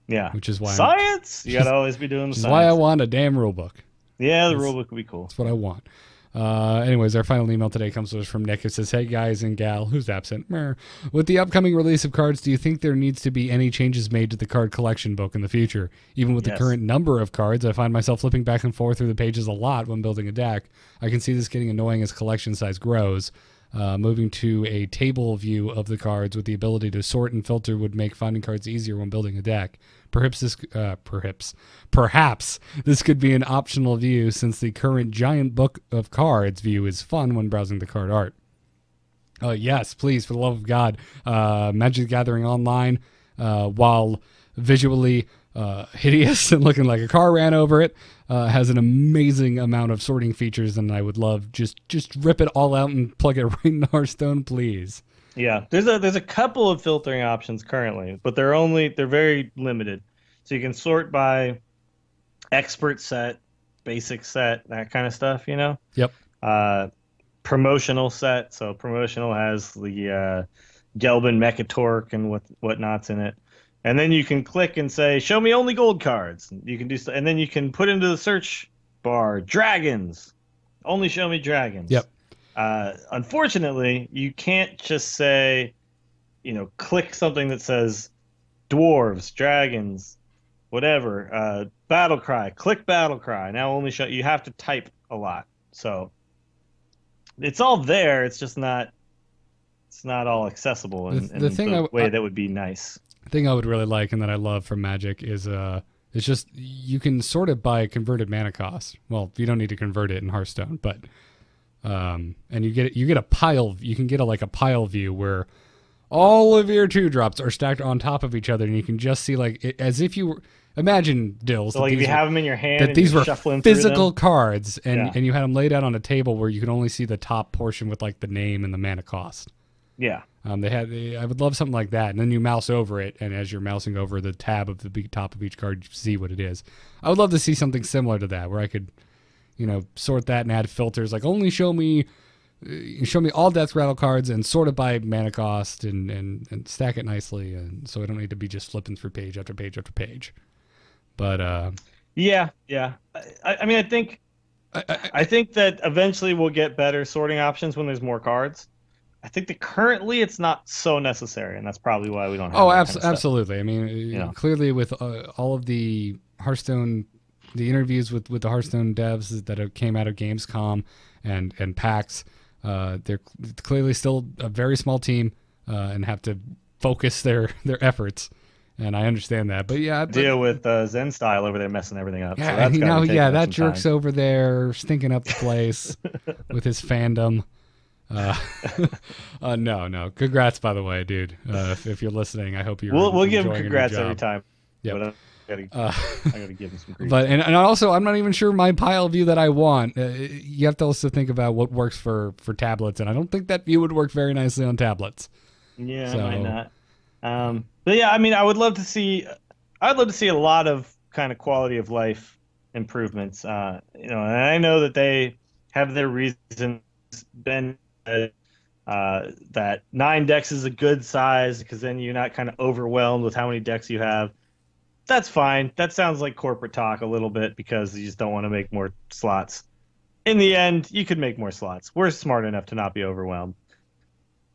Yeah, which is why science. You gotta always be doing the science. Why I want a damn rule book. Yeah, the rule book would be cool. That's what I want. Anyways, our final email today comes to us from Nick. It says, "Hey guys and gal, who's absent? Meh. With the upcoming release of cards, do you think there needs to be any changes made to the card collection book in the future? Even with the current number of cards, I find myself flipping back and forth through the pages a lot when building a deck. I can see this getting annoying as collection size grows. Moving to a table view of the cards with the ability to sort and filter would make finding cards easier when building a deck. Perhaps this could be an optional view, since the current giant book of cards view is fun when browsing the card art." Yes, please, for the love of God. Magic the Gathering Online, while visually hideous and looking like a car ran over it, has an amazing amount of sorting features, and I would love just rip it all out and plug it right in Hearthstone, please. Yeah, there's a couple of filtering options currently, but they're very limited. So you can sort by expert set, basic set, that kind of stuff, Yep. Promotional set. So promotional has the Gelbin Mechatork and whatnot's in it. And then you can click and say, "Show me only gold cards." You can do, and then you can put into the search bar dragons. Only show me dragons. Yep. Unfortunately, you can't just say, click something that says dwarves, dragons, whatever. Battle cry. Click battle cry. Now only show. You have to type a lot. So it's all there. It's just not. It's not all accessible in the way that would be nice. The thing I would really like and that I love from Magic is it's just you can sort it by converted mana cost. Well, you don't need to convert it in Hearthstone, but and you get a pile. You can get a pile view where all of your 2-drops are stacked on top of each other, and you can just see as if you were. Imagine, Dills. So if you have them in your hand, that these were physical cards, and Yeah. and you had them laid out on a table where you could only see the top portion with the name and the mana cost. Yeah. I would love something like that, and then you mouse over it, and as you're mousing over the tab of the top of each card, you see what it is. I would love to see something similar to that, where I could, sort that and add filters, like only show me all death rattle cards and sort it by mana cost and stack it nicely, and so I don't need to be just flipping through page after page after page. But yeah. I think that eventually we'll get better sorting options when there's more cards. I think that currently it's not so necessary, and that's probably why we don't have. Oh, that kind of stuff. absolutely. I mean, clearly with all of the Hearthstone, the interviews with the Hearthstone devs that came out of Gamescom and PAX, they're clearly still a very small team and have to focus their efforts. And I understand that, but deal with Zen Style over there messing everything up. Yeah, so that jerk's over there stinking up the place with his fandom. No. Congrats, by the way, dude. If you're listening, I hope you're. We'll give him enjoying congrats your every job. time. Yep. But I gotta give him some grief. But and also, I'm not even sure my pile view that I want. You have to also think about what works for tablets, and I don't think that view would work very nicely on tablets. Yeah, So- it might not. But yeah, I mean, I'd love to see a lot of kind of quality of life improvements. And I know that they have their reasons. Been that 9 decks is a good size because then you're not kind of overwhelmed with how many decks you have. That's fine. That sounds like corporate talk a little bit because you just don't want to make more slots. In the end, you could make more slots. We're smart enough to not be overwhelmed.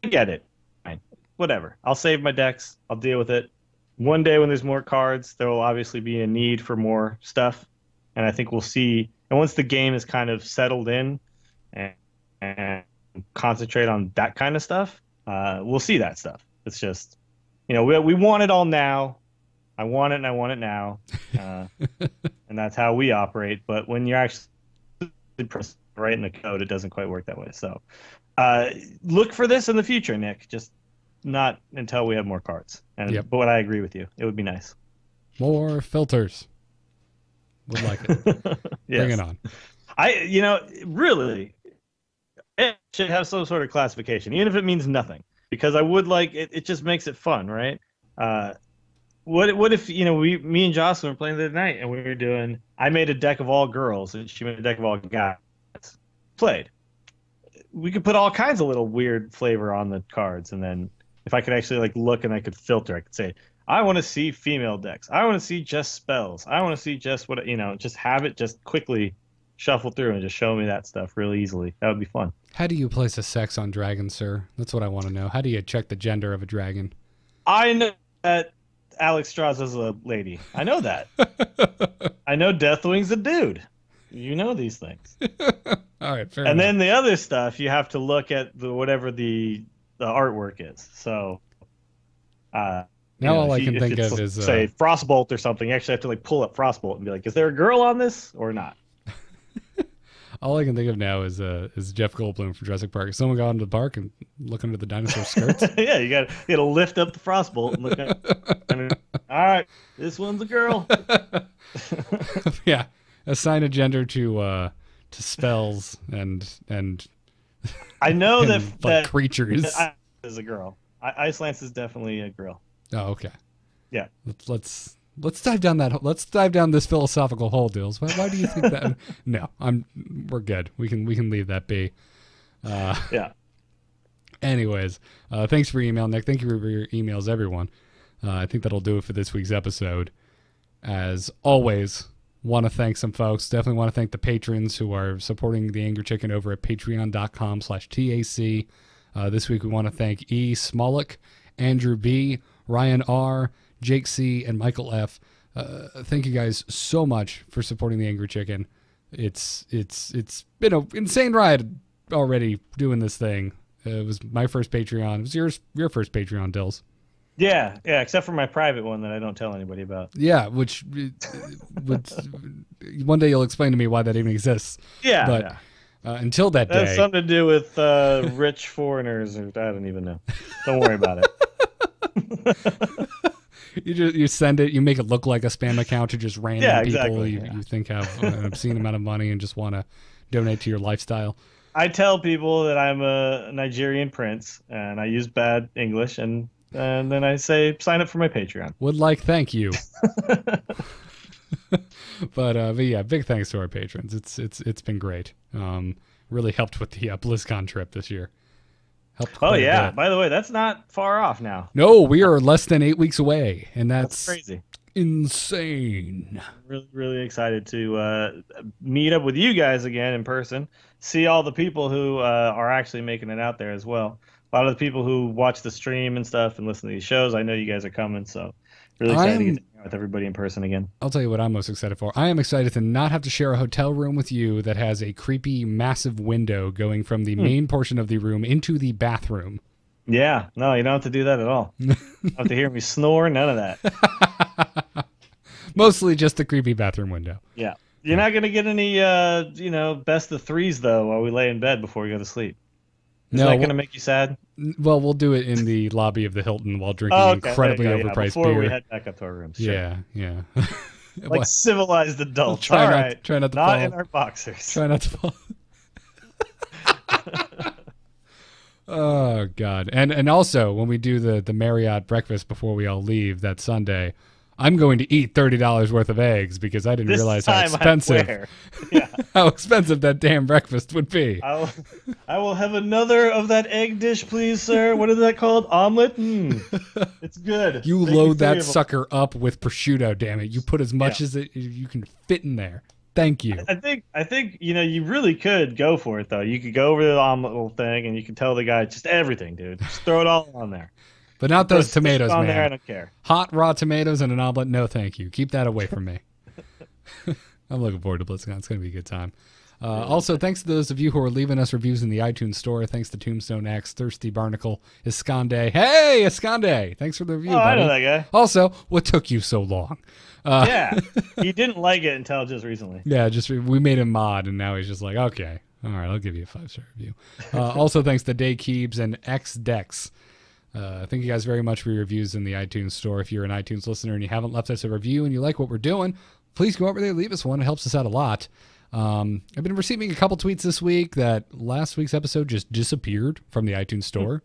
I get it. Fine. Whatever. I'll save my decks. I'll deal with it. One day when there's more cards, there will obviously be a need for more stuff. And I think we'll see. And once the game is kind of settled in and concentrate on that kind of stuff, we'll see that stuff. It's just, we want it all now. I want it and I want it now. And that's how we operate. But when you're actually writing the code, it doesn't quite work that way. So look for this in the future, Nick. Just not until we have more cards. But what I agree with you. It would be nice. More filters. Would like it. Yes. Bring it on. Really, it should have some sort of classification, even if it means nothing. Because I would like it. It just makes it fun, right? What if me and Jocelyn were playing the other night and we were doing? I made a deck of all girls and she made a deck of all guys. Played. We could put all kinds of little weird flavor on the cards, and then if I could actually look and I could filter, I could say, I want to see female decks. I want to see just spells. I want to see just just have it just quickly shuffle through and just show me that stuff really easily. That would be fun. How do you place a sex on dragons, sir? That's what I want to know. How do you check the gender of a dragon? I know that Alex Strauss is a lady. I know that. I know Deathwing's a dude. You know these things. All right, fair and enough. then the other stuff, you have to look at whatever the artwork is. So now all I can think of is say Frostbolt or something. You actually have to pull up Frostbolt and be like, is there a girl on this or not? all I can think of now is Jeff Goldblum from Jurassic Park. Someone got into the park and look under the dinosaur skirts. Yeah, you gotta lift up the Frostbolt and look at all right, this one's a girl. Yeah. Assign a gender to spells and I know and that creatures. That is a girl. Ice Lance is definitely a girl. Oh, okay. Yeah. Let's dive down that. Let's dive down this philosophical hole, Dills. Why do you think that? No, we're good. We can leave that be. Yeah. Anyways, thanks for your email, Nick. Thank you for your emails, everyone. I think that'll do it for this week's episode. As always, want to thank some folks. Definitely want to thank the patrons who are supporting the Angry Chicken over at patreon.com/TAC. This week we want to thank E. Smolik, Andrew B., Ryan R., Jake C., and Michael F. Thank you guys so much for supporting the Angry Chicken. It's been an insane ride already doing this thing. It was my first Patreon. It was your first Patreon, Dills. Yeah, except for my private one that I don't tell anybody about. Yeah, which one day you'll explain to me why that even exists. Yeah, but until that day, has something to do with rich foreigners, or I don't even know. Don't worry about it. you send it, you make it look like a spam account to just random people you think have an obscene amount of money and just want to donate to your lifestyle. I tell people that I'm a Nigerian prince and I use bad English, and then I say, sign up for my Patreon. Thank you. But yeah, big thanks to our patrons. It's been great. Really helped with the BlizzCon trip this year. Helped. Oh yeah. By the way, that's not far off now. No, we are less than 8 weeks away, and that's crazy. Insane. Really, really excited to meet up with you guys again in person. See all the people who are actually making it out there as well. A lot of the people who watch the stream and stuff and listen to these shows, I know you guys are coming, so really excited to get together with everybody in person again. I'll tell you what I'm most excited for. I am excited to not have to share a hotel room with you that has a creepy, massive window going from the main portion of the room into the bathroom. Yeah, no, you don't have to do that at all. You don't have to hear me snore, none of that. Mostly just the creepy bathroom window. Yeah. You're not going to get any, best of threes, though, while we lay in bed before we go to sleep. Is that going to make you sad? Well, we'll do it in the lobby of the Hilton while drinking incredibly overpriced before beer. we head back up to our rooms. Sure. Yeah. Like civilized adults. Try not to not fall. in our boxers. Try not to fall. Oh, God. And also, when we do the Marriott breakfast before we all leave that Sunday, I'm going to eat $30 worth of eggs because I didn't realize how expensive how expensive that damn breakfast would be. I will have another of that egg dish, please, sir. What is that called? Omelet? It's good. You load that sucker up with prosciutto, damn it. You put as much as you can fit in there. Thank you. I think you really could go for it, though. You could go over the omelet little thing and you could tell the guy just everything, dude. Just throw it all on there. But not those tomatoes, man. There, I don't care. Hot, raw tomatoes and an omelet, no thank you. Keep that away from me. I'm looking forward to BlizzCon. It's going to be a good time. Also, thanks to those of you who are leaving us reviews in the iTunes store. Thanks to Tombstone X, Thirsty Barnacle, Iskande. Hey, Iskande! Thanks for the review, Oh, I buddy. know that guy. Also, what took you so long? Yeah, he didn't like it until just recently. Yeah, just we made him mod, and now he's just like, okay, all right, I'll give you a 5-star review. Also, thanks to Day Keebs and XDex. Thank you guys very much for your reviews in the iTunes store. If you're an iTunes listener and you haven't left us a review and you like what we're doing, please go over there and leave us one. It helps us out a lot. I've been receiving a couple tweets this week that last week's episode just disappeared from the iTunes store.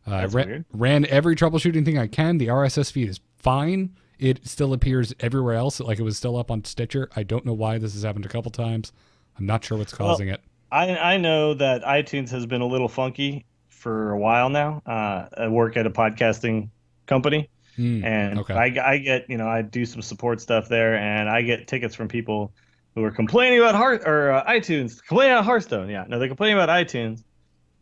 That's weird. Ran every troubleshooting thing I can. The RSS feed is fine. It still appears everywhere else, like it was still up on Stitcher. I don't know why this has happened a couple times. I'm not sure what's causing it. I know that iTunes has been a little funky for a while now. I work at a podcasting company, and okay. I get, I do some support stuff there, and I get tickets from people who are complaining about iTunes, complaining about Hearthstone. Yeah, no, they're complaining about iTunes,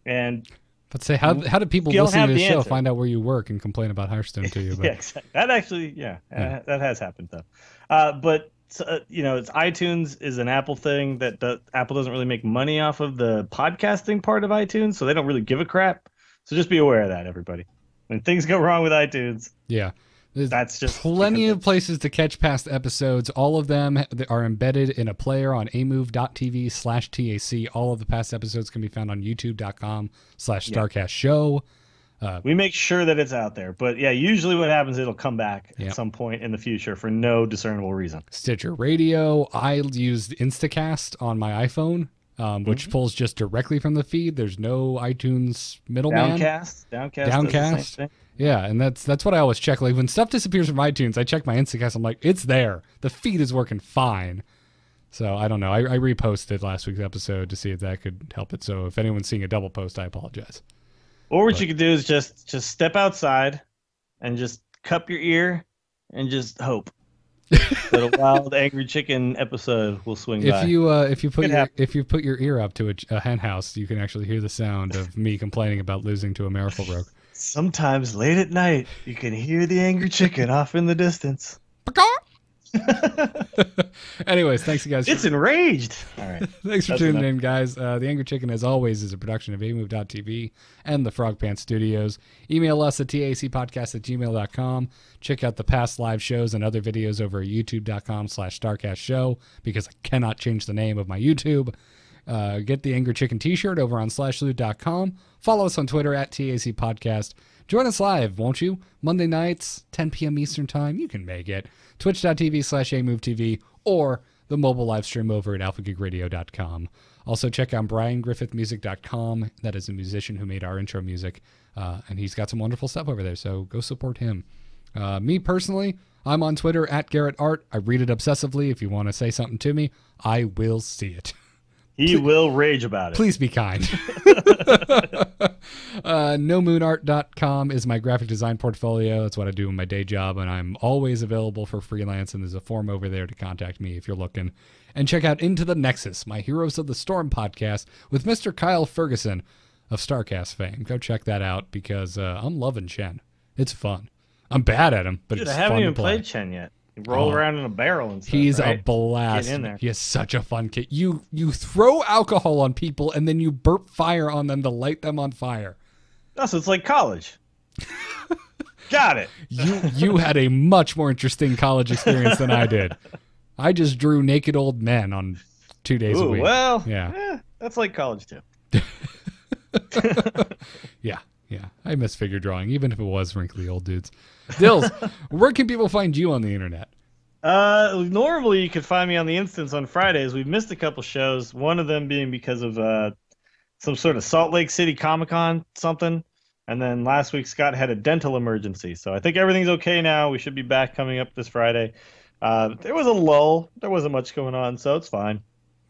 and Let's say, how do people You don't listening have to the the show answer. find out where you work and complain about Hearthstone to you? But yeah, exactly. That actually, that has happened though. But it's iTunes is an Apple thing that Apple doesn't really make money off of the podcasting part of iTunes, so they don't really give a crap. So just be aware of that, everybody. When things go wrong with iTunes, yeah. There's that's just plenty because of places to catch past episodes. All of them are embedded in a player on amove.tv/TAC. All of the past episodes can be found on youtube.com/StarcastShow. Show. we make sure that it's out there. But yeah, usually what happens, it'll come back Yep. at some point in the future for no discernible reason. Stitcher Radio. I used Instacast on my iPhone, which pulls just directly from the feed. There's no iTunes middleman. Downcast does the same thing. Yeah, and that's what I always check. Like when stuff disappears from iTunes, I check my Instacast. I'm like, it's there. The feed is working fine. So I don't know. I reposted last week's episode to see if that could help it. So if anyone's seeing a double post, I apologize. Or what you could do is just step outside and just cup your ear and just hope that a wild angry chicken episode will swing by. If you Could happen. if you put your ear up to a hen house, you can actually hear the sound of me complaining about losing to a Miracle Rogue. Sometimes late at night, you can hear the angry chicken off in the distance. Anyways, thanks you guys. It's enraged. All right. Thanks for That's tuning enough. in, guys. The Angry Chicken, as always, is a production of amove.tv and the Frog Pants Studios. Email us at tacpodcast@gmail.com. Check out the past live shows and other videos over at youtube.com/StarcastShow because I cannot change the name of my YouTube. Get the Angry Chicken t-shirt over on slashloot.com. Follow us on Twitter at TAC Podcast. Join us live, won't you? Monday nights, 10 p.m. Eastern Time. You can make it. Twitch.tv/AMoveTV or the mobile live stream over at alphageekradio.com. Also, check out BrianGriffithMusic.com. That is a musician who made our intro music, and he's got some wonderful stuff over there, so go support him. Me personally, I'm on Twitter at GarrettArt. I read it obsessively. If you want to say something to me, I will see it. He will rage about it. Please be kind. NoMoonArt.com is my graphic design portfolio. That's what I do in my day job, and I'm always available for freelance, and there's a form over there to contact me if you're looking. And check out Into the Nexus, my Heroes of the Storm podcast with Mr. Kyle Ferguson of StarCast fame. Go check that out because I'm loving Chen. It's fun. I'm bad at him, but Dude, it's I haven't fun even to play. played Chen yet. You roll Oh. around in a barrel and stuff. He's right? a blast. Get in there. He is such a fun kid. You throw alcohol on people and then you burp fire on them to light them on fire. Oh, so it's like college. Got it. You had a much more interesting college experience than I did. I just drew naked old men on 2 days a Ooh, week. well, Yeah. that's like college too. Yeah. I miss figure drawing, even if it was wrinkly old dudes. Dills, where can people find you on the internet? Normally you could find me on the Instance on Fridays. We've missed a couple shows. One of them being because of some sort of Salt Lake City Comic-Con something. And then last week Scott had a dental emergency. So I think everything's okay now. We should be back coming up this Friday. There was a lull. There wasn't much going on, so it's fine.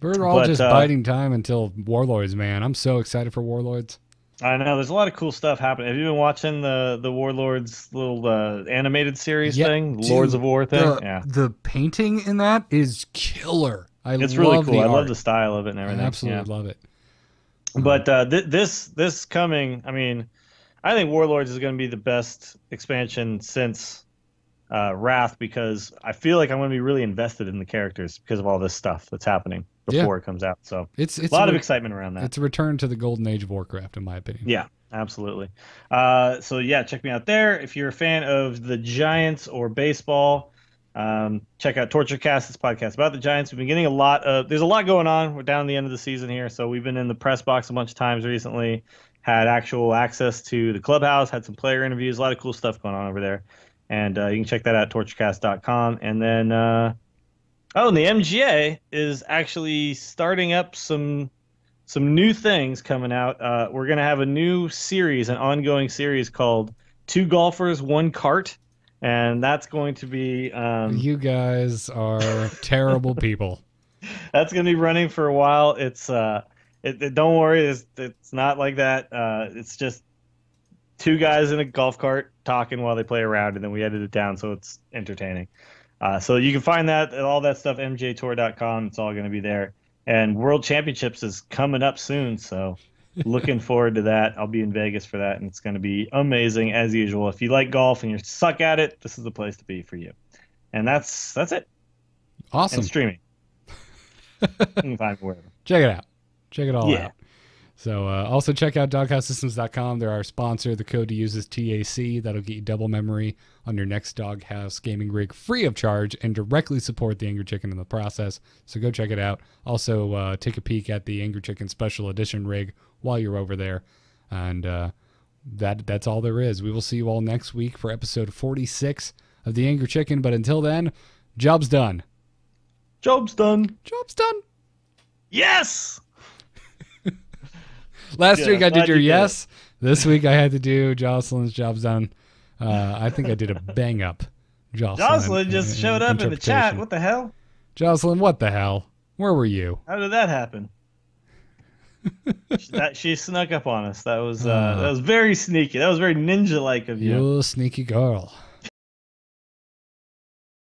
We're all But, just biding time until Warlords, man. I'm so excited for Warlords. I know there's a lot of cool stuff happening. Have you been watching the Warlords little animated series thing, dude, Lords of War thing? The painting in that is killer. It's really love cool. the I love art. the style of it and I everything. absolutely love it. But this coming, I mean, I think Warlords is going to be the best expansion since Wrath because I feel like I'm going to be really invested in the characters because of all this stuff that's happening before it comes out. So It's a lot of excitement around that. It's a return to the golden age of Warcraft, in my opinion. Yeah, absolutely. So yeah, check me out there. If you're a fan of the Giants or baseball, check out TortureCast, this podcast about the Giants. We've been getting there's a lot going on. We're down the end of the season here, so we've been in the press box a bunch of times recently, had actual access to the clubhouse, had some player interviews, a lot of cool stuff going on over there. And you can check that out at torturecast.com. And then, and the MGA is actually starting up some new things coming out. We're going to have a new series, an ongoing series called Two Golfers, One Cart. And that's going to be... you guys are terrible people. That's going to be running for a while. It's don't worry, it's not like that. It's just two guys in a golf cart talking while they play around, and then we edit it down so it's entertaining. So you can find that and all that stuff mjtour.com. It's all going to be there. And World Championships is coming up soon, so looking forward to that. I'll be in Vegas for that, and it's going to be amazing as usual. If you like golf and you suck at it, this is the place to be for you. And that's it. Awesome. And streaming. You can find it wherever. Check it out. Check it all out. So also check out doghousesystems.com. They're our sponsor. The code to use is TAC. That'll get you double memory on your next Doghouse gaming rig free of charge and directly support the Angry Chicken in the process. So go check it out. Also take a peek at the Angry Chicken Special Edition rig while you're over there. And that's all there is. We will see you all next week for episode 46 of the Angry Chicken. But until then, job's done. Job's done. Job's done. Yes! Last week I did your yes. It. This week I had to do Jocelyn's job's done. I think I did a bang up. Jocelyn just showed up in the chat. What the hell? Jocelyn, what the hell? Where were you? How did that happen? She snuck up on us. That was very sneaky. That was very ninja-like of you. You sneaky girl.